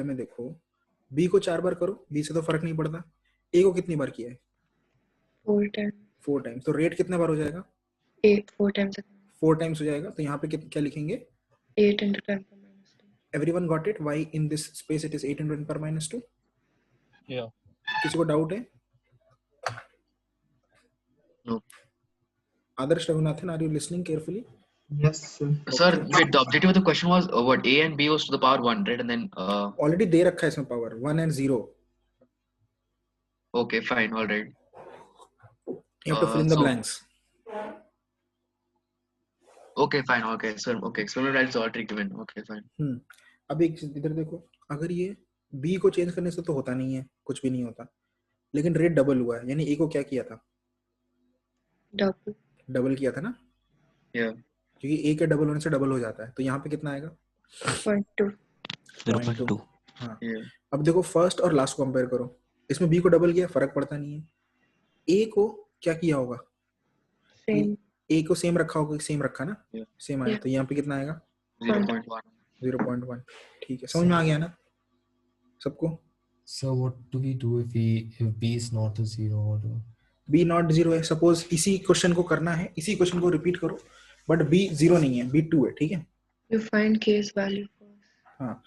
में देखो B को 4 बार करो, B से तो फर्क नहीं पड़ता. A को कितनी बार किया है 4 टाइम्स, तो रेट कितने बार हो जाएगा 4 टाइम्स हो जाएगा. तो यहाँ पे क्या लिखेंगे 8 into 10 power minus 2. Everyone got it? Why in this space it is 8 into 10 power minus 2? Yeah. किसी को डाउट है? No. Adarsh Raghunathan, are you listening carefully? Yes, sir. Sir, wait, the objective of the question was what? A and B was to the power 1, right? And then Already दे रखा है इसमें power 1 and 0. okay, fine, all right. You have to fill in the blanks. Okay, fine, okay. So okay, exponential values are already given. Okay, fine. अब एक चीज इधर देखो, अगर ये B को चेंज करने से तो होता नहीं है, कुछ भी नहीं होता, लेकिन रेट डबल हुआ है, यानी A को क्या किया था डबल किया था ना. Yeah. क्योंकि A के डबल होने से डबल हो जाता है, तो यहाँ पे कितना आएगा 0.2. हाँ. Yeah. अब देखो फर्स्ट और लास्ट को कंपेयर करो, इसमें B को डबल किया फर्क पड़ता नहीं है. A को क्या किया होगा Same. A को सेम रखा होगा, सेम रखा ना, Yeah. सेम आया, तो यहाँ पे कितना आएगा 0.1. 0.1. ठीक है, समझ में आ गया ना सबको? So what do we do if B is not a 0 order? B not 0 है, सपोज इसी क्वेश्चन को करना है, इसी क्वेश्चन को रिपीट करो, बट B 0 नहीं है, B 2 है, ठीक है. You find K's value first. हाँ,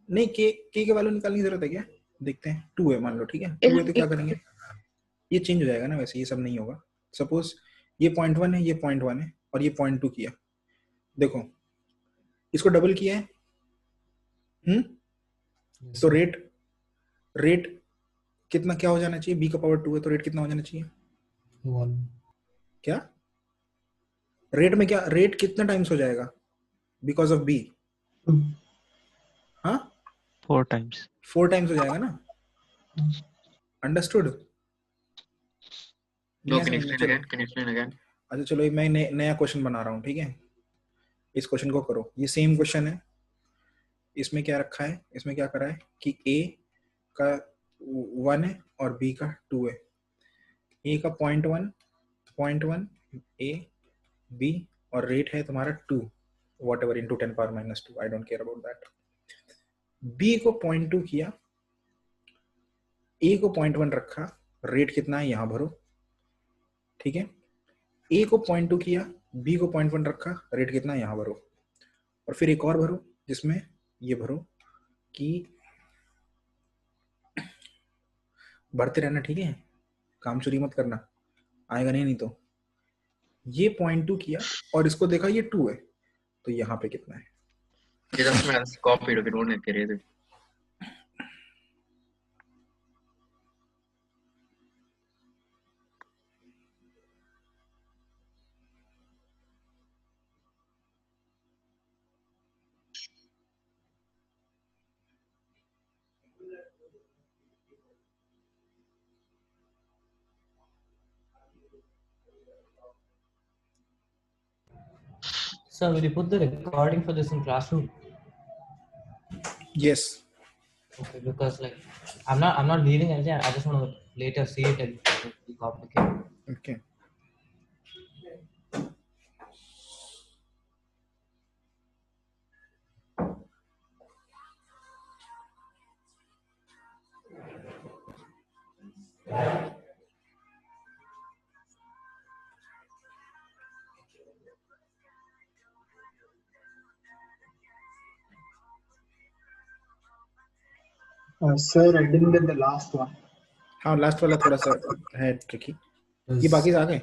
नहीं K के वैल्यू निकालने की जरूरत है क्या? देखते हैं. 2 है मान लो, ठीक है 2 है तो क्या करेंगे, ये चेंज हो जाएगा ना, वैसे ये सब नहीं होगा. सपोज ये 0.1 है, ये 0.1 है और ये 0.2 किया, देखो इसको डबल किया है. तो रेट कितना क्या हो जाना चाहिए, B का पावर 2 है तो रेट कितना हो जाना चाहिए 1. क्या रेट में, क्या रेट कितना टाइम्स हो जाएगा बिकॉज ऑफ B? हाँ 4 times. 4 टाइम्स हो जाएगा ना. अंडरस्टूड? No, नहीं can you समझ में, explain चलो again? Can you explain again? अच्छा चलो मैं नया क्वेश्चन बना रहा हूँ, ठीक है। इस क्वेश्चन को करो, ये सेम क्वेश्चन है। इसमें क्या रखा है, इसमें क्या करा है कि a का 1 है और b का 2 है। a का 0.1 a b और रेट है तुम्हारा 2 whatever into 10 power minus 2, I don't care about that। b को 0.2 किया, a को 0.1 रखा, रेट कितना है यहाँ भरो, ठीक है। a को 0.2 किया, b को 0.1 रखा, रेट कितना है यहाँ भरो, और फिर एक और भरो जिसमें ये भरो कि भरते रहना, ठीक है, काम चोरी मत करना, आएगा नहीं तो। ये 0.2 किया और इसको देखा ये 2 है, तो यहाँ पे कितना है? ये just मैं copy it, don't need erase it. So will you put the recording for this in Classroom? Yes. Okay, because like I'm not leaving anything. I just want to later see it and be complicated. Okay. Sir, I didn't get the last one. हाँ, last वाला थोड़ा सा है tricky. ये Yes. बाकी आ गए?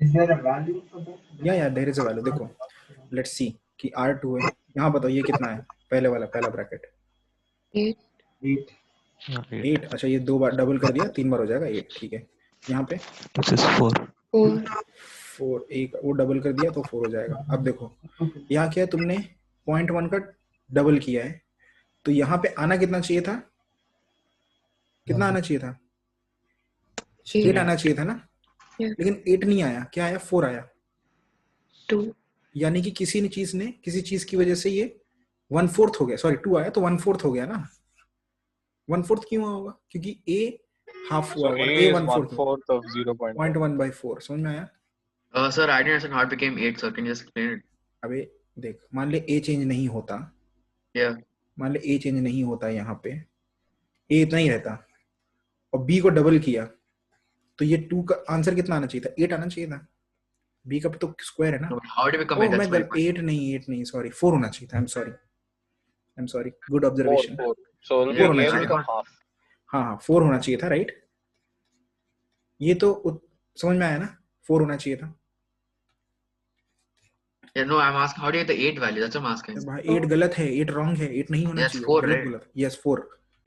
Is there a value for that? या there is a value. देखो लेट्स सी कि R2 है, यहाँ बताओ ये कितना है, पहले वाला पहला ब्रैकेट 8. 8। अच्छा ये 2 बार डबल कर दिया, 3 बार हो जाएगा 8, ठीक है। यहाँ पे This is 4. 4, एक वो डबल कर दिया तो 4 हो जाएगा। अब देखो यहाँ क्या है, तुमने 0.1 का डबल किया है, तो यहाँ पे आना कितना चाहिए था, कितना आना चाहिए था? 8 आना चाहिए था ना, लेकिन 8 नहीं आया, क्या आया? 4 आया। 2. यानी कि किसी चीज की वजह से ये 1/4 हो गया, सॉरी 2 आया तो 1/4 हो गया ना। 1/4 क्यों होगा? क्योंकि a हाफ हुआ So और A a is 1/4 1/4 of 0.1. 0.1/4। समझ में आया? Sir, I didn't understand how it became 8, sir. Can you just explain it? अबे देख, मान ले a चेंज नहीं होता, Yeah. मान ले a चेंज नहीं होता, यहाँ पे a इतना ही रहता और b को डबल किया, तो ये 2 का आंसर कितना आना चाहिए था? 8 आना चाहिए था। b का तो स्क्वायर है ना। No, how did it become 8? मैं That's my question. 8 नहीं सॉरी 4 होना चाहिए था। I am sorry, good observation. 4. So it'll Yeah, be होना 8 चाहिए। become half. हाँ 4 होना चाहिए था, राइट। ये तो समझ में आया ना, 4 होना चाहिए था। Yeah, no, I'm asking how do you get the 8 value? That's what I'm asking. भाई 8 गलत है, 8 रॉन्ग है, 8 नहीं होना That's चाहिए, 4, गलत right? गलत। Yes 4।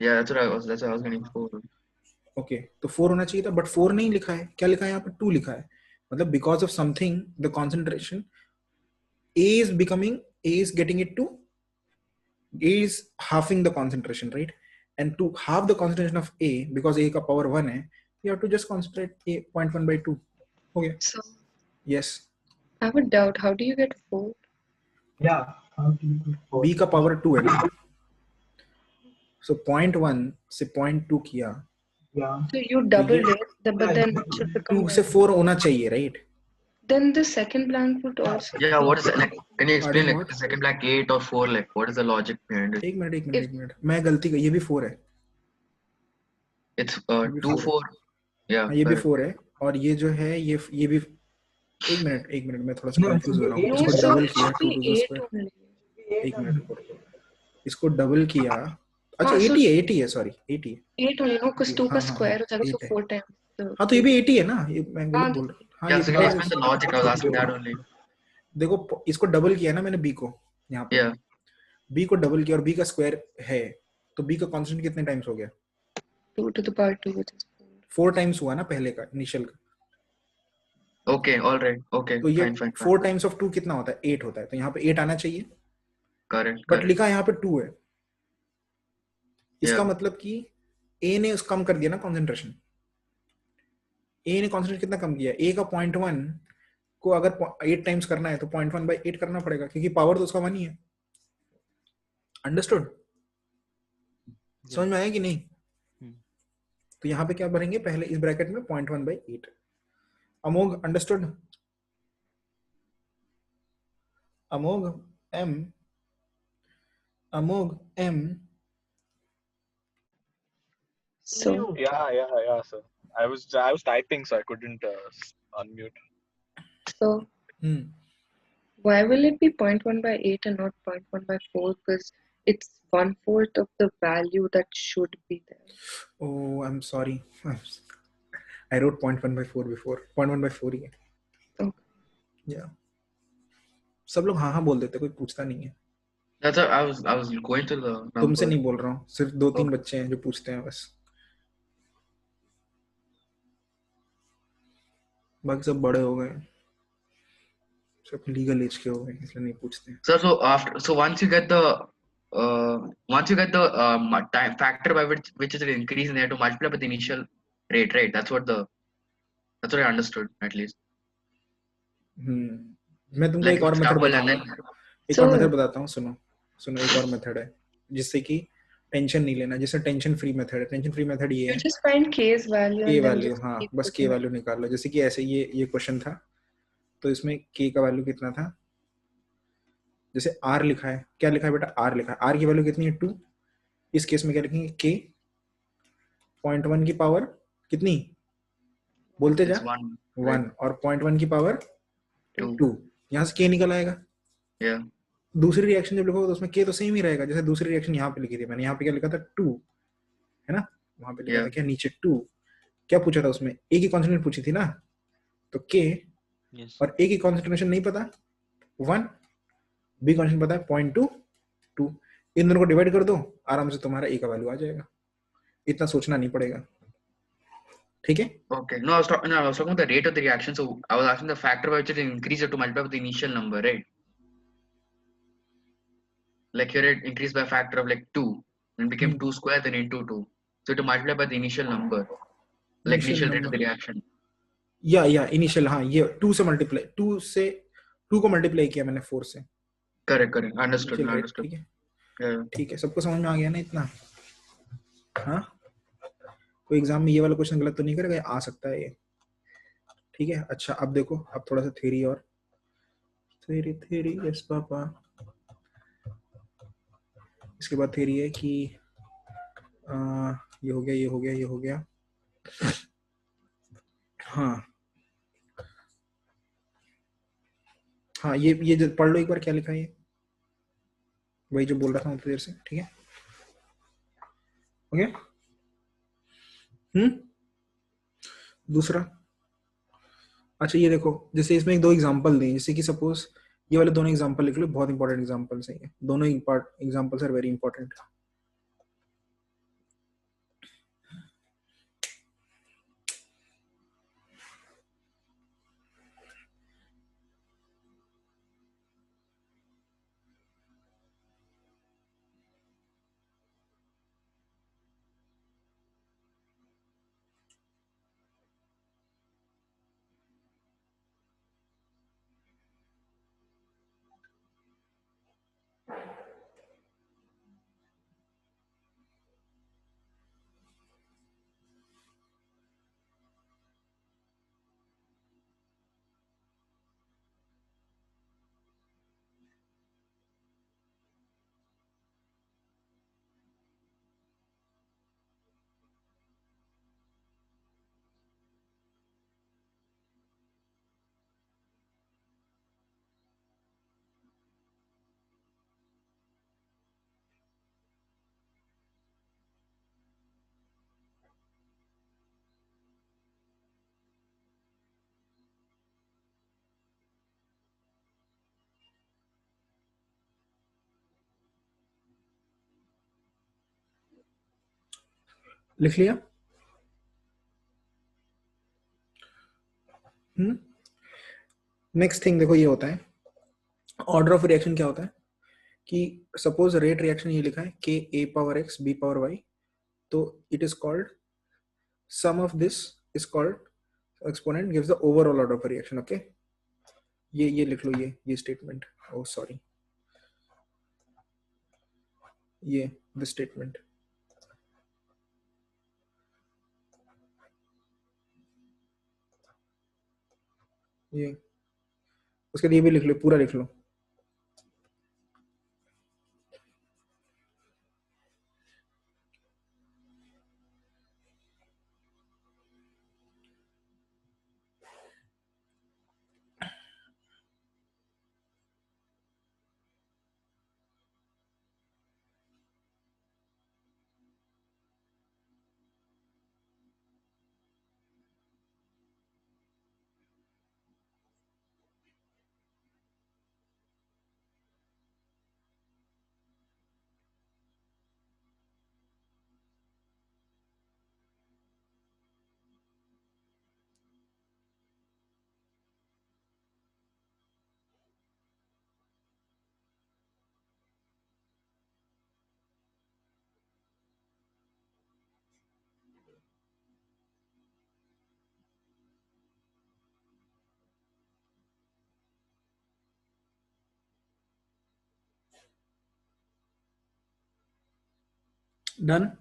Yeah, that's what I was getting 4. Okay, तो 4 होना चाहिए था, बट 4 नहीं लिखा है। क्या लिखा है यहाँ पे? 2 लिखा है। मतलब because of something the concentration A is getting it to A is halving the concentration, right? And to halve the concentration of A, because A का power 1 है, you have to just concentrate A 0.1/2. Okay. So Yes. I have a doubt. How do you get 4? Yeah. How do you get 4? B का power 2 है ना, so 0.1 से 0.2 किया, Yeah. So you doubled it, but then it should become 2 से 4 होना चाहिए, right? Then the second blank would also. Yeah, what is it? Like, can you explain Pardon, like what? the second black 8 or 4? Like, what is the logic behind it? एक minute, मैं गलती कर, ये भी 4 है। It's भी 2 4 4. Yeah. हाँ, ये भी correct. 4 है, और ये जो है ये भी। एक मिनट मैं थोड़ा सा No, कंफ्यूज हो रहा हूँ। no, इसको so डबल it किया should 2 be to the 8 square। only. एक मिनट, इसको डबल किया। अच्छा हाँ, so 80 है, सॉरी 80 है। 8 only, no, because 2 का हाँ, square हो जाएगा, so 8 है। 4 times. So हाँ तो ये भी 80 है ना, ये मैं हाँ, गलत बोल रहा हूँ। हाँ Yeah, ये so can you because explain the logic? I was asking that only. देखो इसको डबल किया ना मैंने b को, यहाँ पे Yeah. b को डबल किया और b का स्क्वायर है, तो b का कांस्टेंट कितने टाइम्स हो गया? 2 to the power 2, which is 4 times हुआ ना पहले का, इनिशियल का। Okay, all right. Okay, तो ये fine. 4 टाइम्स ऑफ 2 कितना होता है? 8 होता है, तो यहाँ पे 8 आना चाहिए, Correct. बट लिखा यहाँ पे 2 है। इसका Yeah. मतलब कि a ने कम कर दिया ना कॉन्सेंट्रेशन। ए ने कॉन्सेंट्रेशन कितना कम किया, ए का 0.1 को अगर 8 टाइम्स करना है तो 0.1/8 करना पड़ेगा, क्योंकि पावर तो उसका 1 ही है। अंडरस्टूड? समझ में आया कि नहीं? तो यहाँ पे क्या भरेंगे, पहले इस ब्रैकेट में 0.1/8। अमोघ understood? Amogh M So Yeah, sir. I was typing, so I couldn't unmute. so why will it be 0.1/8 and not 0.1/4? Because it's 1/4 of the value that should be there. Oh, I'm sorry. I wrote 0.1/4 before. 0.1/4 ही है। Okay. Yeah. सब लोग हाँ बोल देते, कोई पूछता नहीं है। That's what I was going to the number. तुमसे नहीं बोल रहा हूँ, सिर्फ 2-3 बच्चे हैं जो पूछते हैं बस, बाकी सब बड़े हो गए, सब लीगल एज के हो गए, इसलिए नहीं पूछते हैं। So once you get the time factor by which is an increase, and you have to multiply by the initial rate, right? That's what I understood at least. मैं तुमको Like एक और मेथड double and बताऊंगा, then एक और method बताता हूँ। सुनो एक और मेथड है जिससे कि टेंशन नहीं लेना, जैसे टेंशन फ्री मेथड है। टेंशन फ्री मेथड ये You है, just find K's value के and then वैल्यू, just हाँ keep बस के putting it. वैल्यू निकाल लो। जैसे कि ऐसे ये क्वेश्चन था, तो इसमें के का वैल्यू कितना था, जैसे आर लिखा है, क्या लिखा है बेटा, आर लिखा है, आर की वैल्यू कितनी है 2। इस केस में क्या लिखेंगे, के 0.1 की पावर कितनी, बोलते जा, it's 1. 1, और 0.1 की पावर 2। यहाँ से के निकल आएगा। Yeah. दूसरी रिएक्शन जब लिखोगे तो उसमें के तो सेम ही रहेगा, जैसे दूसरी रिएक्शन यहाँ पे लिखी थी मैंने, यहाँ पे क्या लिखा था 2, है ना, वहां पे लिखा था क्या नीचे 2, क्या पूछा था उसमें, ए की कॉन्सेंट्रेशन पूछी थी ना, तो के और ए की कॉन्सेंट्रेशन नहीं पता 1, बी कॉन्सेंट्रेशन पता है 0.2, इन दोनों को डिवाइड कर दो, आराम से तुम्हारा ए का वैल्यू आ जाएगा, इतना सोचना नहीं पड़ेगा। ठीक है? Okay. No, I was talking about the rate of the reaction. So I was asking the factor by which it increased to multiply with the initial number, right? Like here it increased by a factor of like 2, and became 2 square, then into 2. So to multiply by the initial number, like initial rate of the reaction. या initial, हाँ ये 2 से multiply, 2 को multiply किया मैंने 4 से। Correct. Understood. ठीक है, ठीक है, सबको समझ में आ गया ना इतना? हाँ, कोई एग्जाम में ये वाला क्वेश्चन गलत तो नहीं करेगा, आ सकता है ये। ठीक है, अच्छा अब देखो, अब थोड़ा सा थ्योरी और थ्योरी यस पापा। इसके बाद थ्योरी है कि ये हो गया। हाँ ये जो पढ़ लो एक बार, क्या लिखा है ये, वही जो बोल रहा था उतनी देर से। ठीक है, ओके। दूसरा, अच्छा ये देखो, जैसे इसमें 2 एग्जांपल दें, जैसे कि सपोज ये वाले दोनों एग्जांपल लिख लो, बहुत इंपॉर्टेंट एग्जांपल्स हैं ये दोनों, एग्जांपल्स आर वेरी इंपॉर्टेंट। लिख लिया? नेक्स्ट थिंग देखो, ये होता है ऑर्डर ऑफ रिएक्शन। क्या होता है कि सपोज रेट रिएक्शन ये लिखा है K A power X B power Y, तो it is called some of this is called exponent gives the overall order of a reaction. Okay, ये लिख लो, ये statement. Oh sorry, ये the statement. ये उसके लिए भी लिख लो, पूरा लिख लो. Done.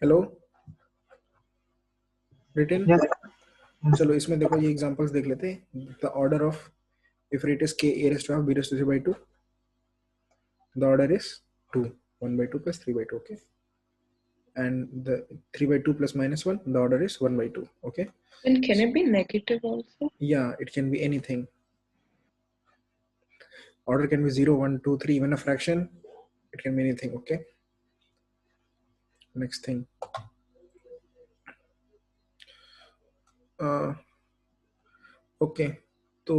Hello written. Yes. चलो इसमें देखो, ये एग्जांपल्स देख लेते हैं. The order of if rate is k a raised to half b raised to 3/2, the order is 2, 1/2 plus 3/2. Okay, and the 3/2 plus minus 1, the order is 1/2. Okay, And can it be negative also? yeah, it can be anything. Order can be 0, 1, 2, 3, even a fraction. It can be anything. Okay, next thing. Okay, तो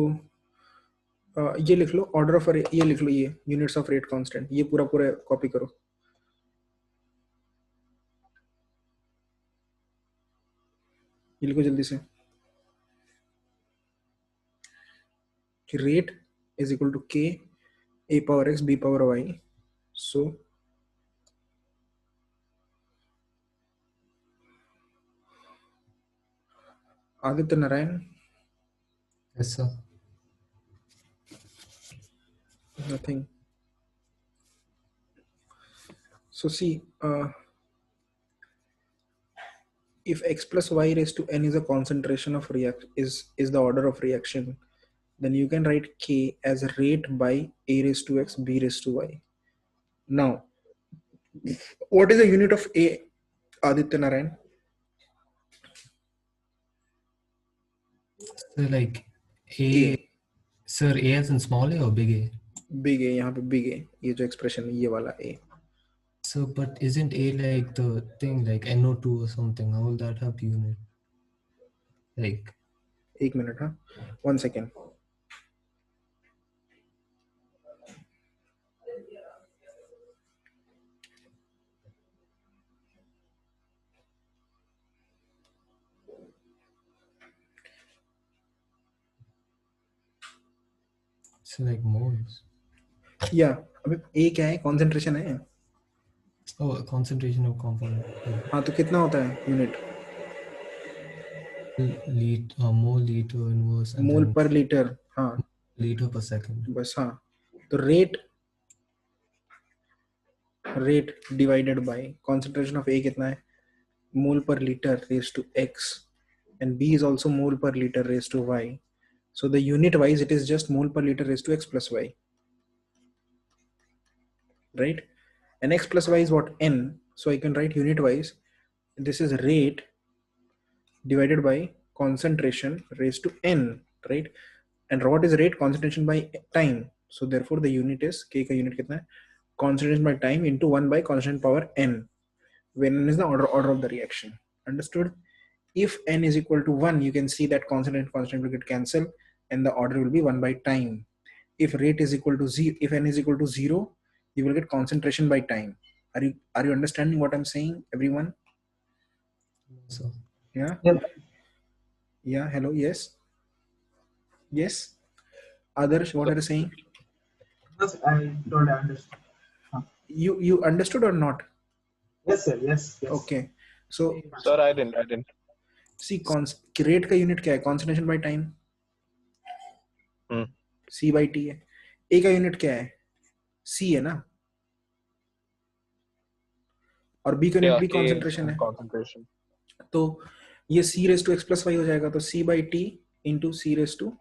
ये लिख लो order of, ये लिख लो, ये units of rate constant, ये पूरा copy करो. ये लिखो जल्दी से कि rate is equal to K A power X B power Y. So Aditya Narayan. Yes, sir. Nothing. So see, if x plus y raised to n is a concentration of is the order of reaction, then you can write k as rate by a raised to x b raised to y. Now, what is the unit of a, Aditya Narayan? So like a, sir, a as in small a or big a? Big a, यहाँ पे big a, ये जो expression है ये वाला a. So, but isn't a like the thing like NO2 or something? How will that have unit? Like, एक minute, हाँ, 1 second. so like moles. Yeah, अबे a क्या है? Concentration है. Oh, concentration of compound. हाँ, तो कितना होता है unit? Mole liter inverse. Mole per litre. हाँ, liter per second. बस. हाँ, तो rate divided by concentration of A कितना है? Mole per litre raise to x, and B is also mole per liter raised to y. So the unit wise it is just mole per liter raised to x plus y, right? And x plus y is what? N. So I can write unit wise, this is rate divided by concentration raised to n, right? And what is rate? Concentration by time. So therefore the unit is k का unit कितना है? Concentration by time into 1 by concentration power n, when n is the order of the reaction. Understood? If n is equal to 1, you can see that constant will get cancelled and the order will be 1 by time. If rate is equal to 0, if n is equal to 0, you will get concentration by time. Are you understanding what I'm saying, everyone? So Yeah. Yeah. Hello. Yes. Yes. Others, what are you saying? Yes, I don't understand. You understood or not? Yes, sir. Yes. Okay. So Sir, I didn't. see, rate का unit क्या है? Concentration by time. C by T है. A का unit क्या है? C है ना? और B का unit भी concentration है. Concentration. तो ये C raised to x plus y हो जाएगा. तो C by T into C raised to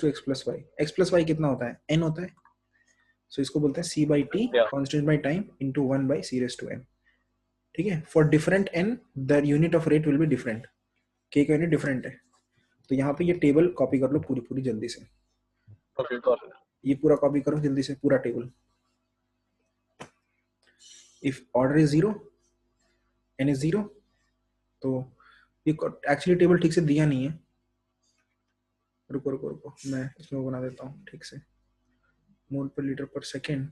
x plus y. X plus y कितना होता है? N होता है. So इसको बोलते हैं C by T concentration by time into 1 by C raised to n. ठीक है? For different n, the unit of rate will be different. K का unit different है. तो यहाँ पे ये टेबल कॉपी कर लो पूरी जल्दी से. Okay, got it. ये पूरा कॉपी करो जल्दी से, पूरा table. If order is 0, n is 0, तो ये एक्चुअली टेबल ठीक से दिया नहीं है. रुको मैं इसमें बना देता हूँ ठीक से. मोल पर लीटर पर सेकेंड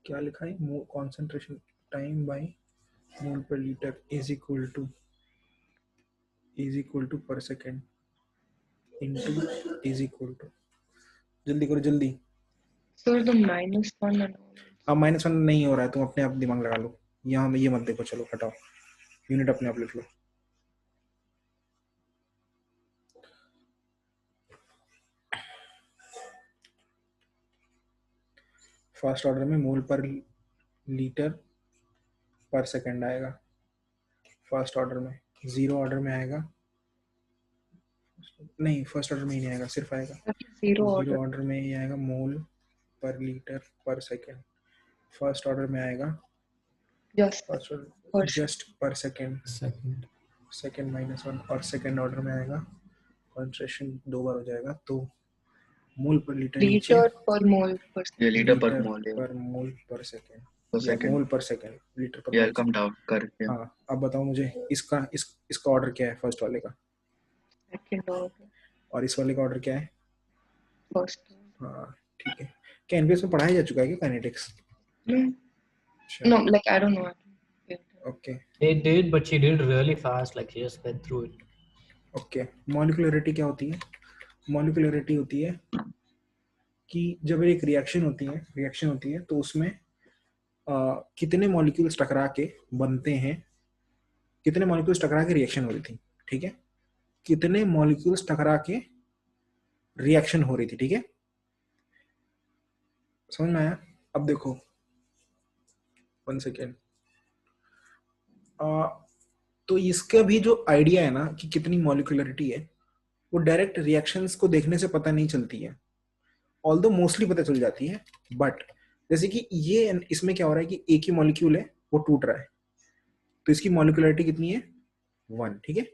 क्या लिखा है? Concentration time by mole per litre is equal to per second into is equal to. जल्दी करो जल्दी. So the -1 and all. अब -1 नहीं हो रहा है, तुम अपने आप दिमाग लगा लो. यहाँ में ये मत देखो, चलो हटाओ, यूनिट अपने आप लिख लो. फर्स्ट ऑर्डर में मोल पर लीटर पर सेकंड आएगा. फर्स्ट ऑर्डर में. जीरो ऑर्डर में आएगा नहीं, फर्स्ट ऑर्डर में ही नहीं आएगा, सिर्फ आएगा Zero ऑर्डर में ही आएगा मोल per litre per second. First order में आएगा जस्ट पर सेकंड सेकंड -1, और सेकंड ऑर्डर में आएगा कॉन्सेंट्रेशन 2 बार हो जाएगा. तो मोल per litre per mole per second. Yeah, liter per mole. पर मोल पर सेकंड. मोल पर सेकंड लीटर पर. Yeah, come down करके. हाँ, अब बताओ मुझे इसका ऑर्डर क्या है? फर्स्ट वाले का. Second order. और इस वाले का ऑर्डर क्या है? First. हाँ ठीक है. क्या एनपीएस में पढ़ाया जा चुका है क्या kinetics? No, like I don't know. Okay. They did, but she did really fast. Like she just went through it. Okay. Molecularity क्या होती है? मॉलिक्यूलरिटी होती है कि जब एक रिएक्शन होती है तो उसमें कितने मॉलिक्यूल्स टकरा के बनते हैं, कितने मॉलिक्यूल्स टकरा के रिएक्शन हो रही थी. ठीक है, कितने मॉलिक्यूल्स टकरा के रिएक्शन हो रही थी. ठीक है, समझ में आया? अब देखो 1 सेकेंड. तो इसका भी जो आइडिया है ना कि कितनी मॉलिक्यूलरिटी है, वो डायरेक्ट रिएक्शंस को देखने से पता नहीं चलती है, ऑल्दो मोस्टली पता चल जाती है. बट जैसे कि ये इसमें क्या हो रहा है कि एक ही मॉलिक्यूल है, वो टूट रहा है, तो इसकी मॉलिक्यूलरिटी कितनी है? 1. ठीक है.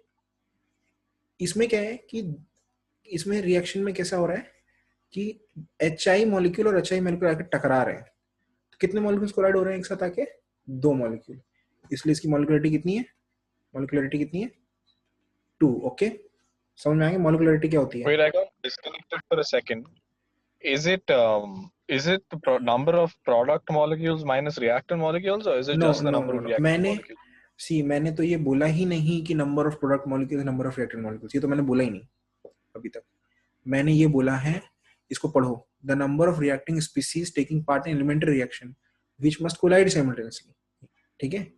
इसमें क्या है कि इसमें रिएक्शन में कैसा हो रहा है कि HI मॉलिक्यूल और HI मॉलिक्यूल आके टकरा रहे हैं. तो कितने मॉलिक्यूल्स कोलाइड हो रहे हैं एक साथ आके? 2 मॉलिक्यूल. इसलिए इसकी मॉलिक्यूलरिटी कितनी है? 2. ओके, समझ में आ गया मॉलिक्यूलरिटी क्या होती है? Wait, I got disconnected for a second. Is it the number of product molecules minus reactant molecules, or is it just the number of reactant molecules? मैंने तो ये बोला ही नहीं कि number of product molecules number of reactant molecules. ये तो मैंने बोला ही नहीं अभी तक. मैंने ये बोला है, इसको पढ़ो, the number of reacting species taking part in elementary reaction which must collide simultaneously. ठीक है,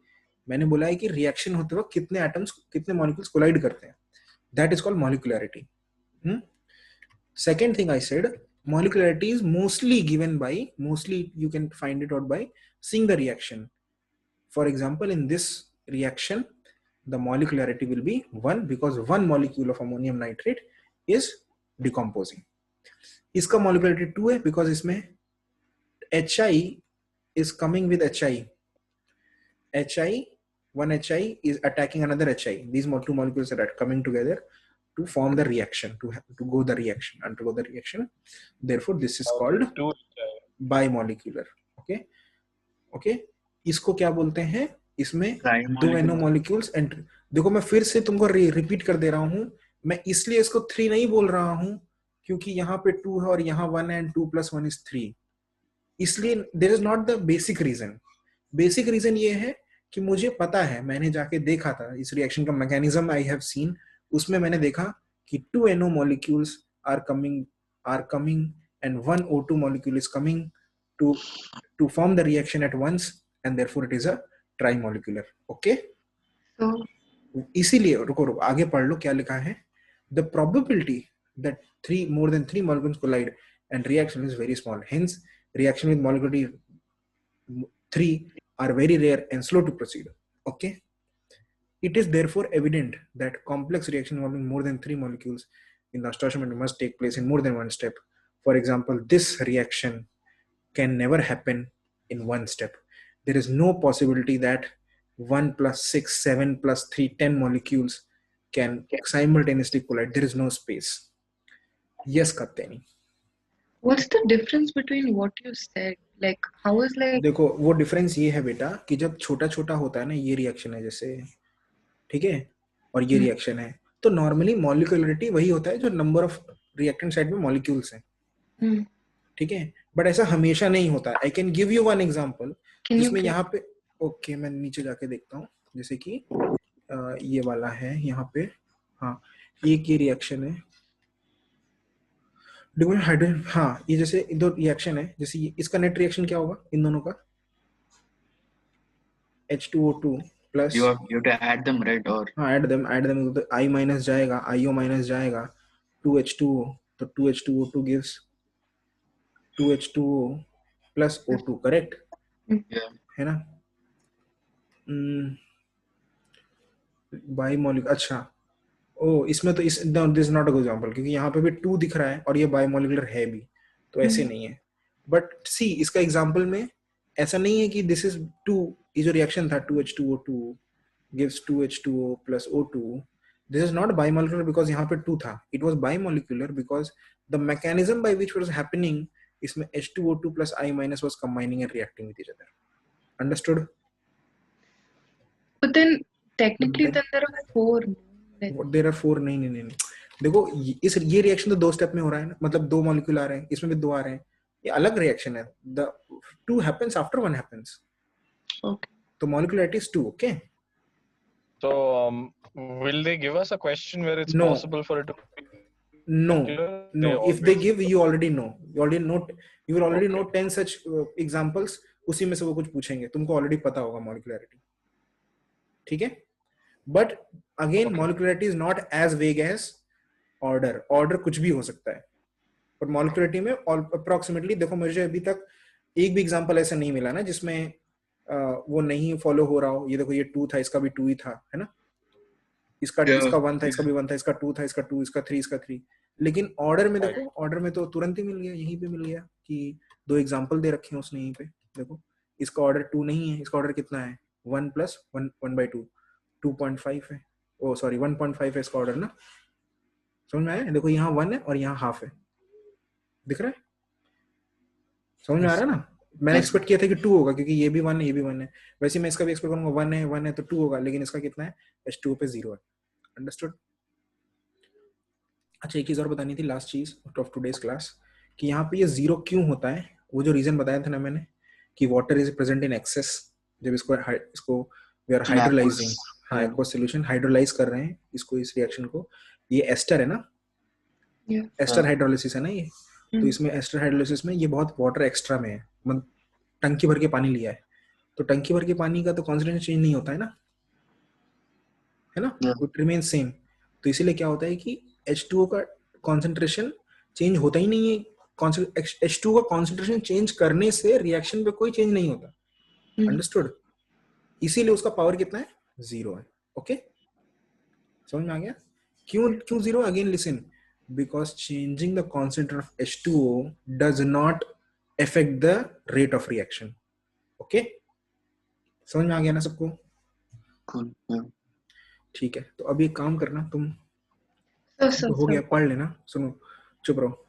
मैंने बोला है कि रिएक्शन होते वक्त कितने एटम्स, कितने मॉलिक्यूल्स कोलाइड करते हैं. That is called molecularity. Second thing I said, molecularity is mostly given by, mostly you can find it out by seeing the reaction. For example, in this reaction, the molecularity will be 1 because 1 molecule of ammonium nitrate is decomposing. इसका molecularity 2 है because इसमें HI is coming with HI, one HI is attacking another HI. These two molecules are coming together to form the reaction, to go the reaction, undergo the reaction. Therefore, this is called bimolecular. Okay. इसको क्या बोलते हैं? इसमें दो NO molecules enter. देखो मैं फिर से तुमको रिपीट कर दे रहा हूं, मैं इसलिए इसको 3 नहीं बोल रहा हूं क्योंकि यहाँ पे 2 है और यहाँ 1 है and 2 + 1 is 3. इसलिए there is not the basic reason. Basic reason ये है कि मुझे पता है, मैंने जाके देखा था इस रिएक्शन का मैकेनिज्म आई हैव सीन. उसमें मैंने देखा कि 2 NO molecules are coming and 1 O2 molecule is coming to form the reaction at once and therefore it is a trimolecular. Okay? So इसीलिए रुको आगे पढ़ लो क्या लिखा है. The probability that more than 3 molecules collide and reaction is very small. Hence, reaction with molecularity 3 are very rare and slow to proceed. Okay. It is therefore evident that complex reaction involving more than 3 molecules in the stoichiometry must take place in more than one step. For example, this reaction can never happen in one step. There is no possibility that 1 + 6, 7 + 3, 10 molecules can simultaneously collide. There is no space. Yes, Katteni. What's the difference between what you said? Like, how is like? देखो वो difference ये है बेटा कि जब छोटा छोटा होता है ना, ये रिएक्शन है जैसे, ठीक है, और ये रिएक्शन है, तो नॉर्मली मॉलिक्यूलरिटी वही होता है जो नंबर ऑफ रिएक्टेंट साइड में मॉलिक्यूल्स हैं. ठीक है, बट ऐसा हमेशा नहीं होता. I can give you one example जिसमें यहाँ पे, ओके मैं नीचे जाके देखता हूँ, जैसे कि ये वाला है यहाँ पे. हाँ, एक ये रिएक्शन है हाइड्रोजन. हाँ, ये जैसे दो रिएक्शन है, जैसे इसका नेट रिएक्शन क्या होगा इन दोनों का? H2O2 plus you have to add them, right? Or हाँ, add them तो I minus जाएगा, IO minus जाएगा, 2H2O, तो 2H2O2 gives 2H2O plus O2, correct? yeah, है ना? बाइमोलिक्यूलर. अच्छा, ओ इसमें तो this is not a good example क्योंकि यहाँ पे भी 2 दिख रहा है और ये बाइमोलिक्यूलर है भी, तो ऐसे नहीं है. बट सी इसका एग्जांपल में ऐसा नहीं है कि दिस इज 2, ये जो रिएक्शन था 2H2O2 gives 2H2O plus O2, this is not bimolecular because यहाँ पे 2 था. It was bimolecular because the mechanism by which it was happening, इसमें H2O2 plus I minus was combining and reacting with each other. Understood? But then technically then there are 4. There are 4. नहीं देखो ये reaction तो 2 step में हो रहा है ना, मतलब 2 मॉलिक्यूल आ रहे हैं, इसमें भी 2 आ रहे हैं, ये अलग रिएक्शन है. The 2 happens after 1 happens. Okay. तो molecularity is 2. Okay. So will they give us a question where it's No. possible for it to? No. If they give, you already know. You will already know 10 such examples. उसी में से वो कुछ पूछेंगे, तुमको already पता होगा molecularity. ठीक है? But again, molecularity is not as vague as order. Order कुछ भी हो सकता है. पर molecularity में approximately, देखो मुझे अभी तक एक भी एग्जांपल ऐसा नहीं मिला ना जिसमें वो नहीं फॉलो हो रहा हो. ये देखो ये 2 था, इसका भी 2 ही था, है ना? इसका 1 था, इसका भी 1 था, इसका 2 था, इसका 2, इसका 3, इसका 3. लेकिन ऑर्डर में देखो, ऑर्डर में तो तुरंत ही मिल गया, यहीं पे मिल गया कि 2 एग्जांपल दे रखे हैं उसने यहीं पे. देखो इसका ऑर्डर 2 नहीं है, इसका ऑर्डर कितना है? 1 + 1/2, 2.5 है. ओ सॉरी 1.5 है इसका ऑर्डर ना. समझ में आया? देखो यहाँ 1 है और यहाँ हाफ है, दिख रहा है? समझ में आ रहा है ना? मैंने एक्सपेक्ट किया था कि 2 होगा क्योंकि ये भी 1 है, ये भी 1 है. वैसे मैं इसका भी एक्सपेक्ट करूंगा 1 है तो 2 होगा, लेकिन इसका कितना है? H2O पे 0 है. अंडरस्टूड? अच्छा, एक चीज और बतानी थी, लास्ट चीज ऑफ टुडेज क्लास, कि यहाँ पे ये 0 क्यों होता है. वो जो रीजन बताया था ना मैंने कि water is present in excess, जब इसको वी आर हाइड्रोलाइजिंग, हाँ एक्वस सॉल्यूशन हाइड्रोलाइज कर रहे हैं इसको, इस रिएक्शन को. ये एस्टर है ना, एस्टर हाइड्रोलिसिस है ना ये. तो इसमें एस्टर हाइड्रोलिसिस में ये बहुत वाटर एक्स्ट्रा में है, मतलब टंकी भर के पानी लिया है, तो टंकी भर के पानी का तो कॉन्सेंट्रेशन चेंज नहीं होता है ना, है ना? It remain same. तो इसीलिए क्या होता है कि H2O का कॉन्सेंट्रेशन चेंज होता ही नहीं है. H2O का कॉन्सेंट्रेशन चेंज करने से रिएक्शन पे कोई चेंज नहीं होता. अंडरस्टूड? इसीलिए उसका पावर कितना है? 0 है. ओके, समझ में आ गया? क्यों 0? Again listen, because changing the concentration of H2O does not affect the rate of reaction. Okay, समझ में आ गया ना सबको? ठीक है, तो अभी काम करना तुम, तो हो गया, पढ़ लेना, सुनो चुप रहो।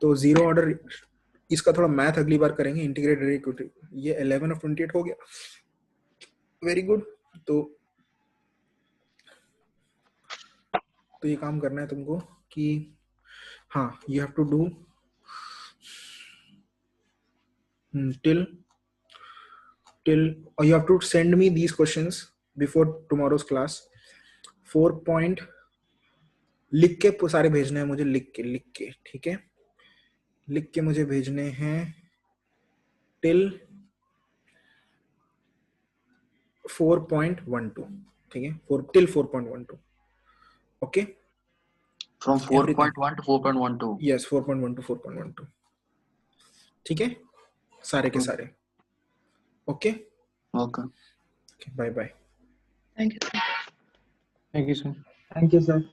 तो जीरो ऑर्डर, इसका थोड़ा मैथ अगली बार करेंगे, इंटीग्रेटेड इक्विटी, ये 11 of 28 हो गया, वेरी गुड। तो ये काम करना है तुमको कि हाँ, you have to do till or you have to send me these questions before tomorrow's class। 4 point लिख के सारे भेजने हैं मुझे, लिख के ठीक है, लिख के मुझे भेजने हैं till 4.12, ठीक है, till 4.12, okay, from 4.1 to 4.12, yes, 4.1 to 4.12, ठीक है, सारे के सारे, okay, bye bye, Thank you. Thank you, sir. Thank you, sir.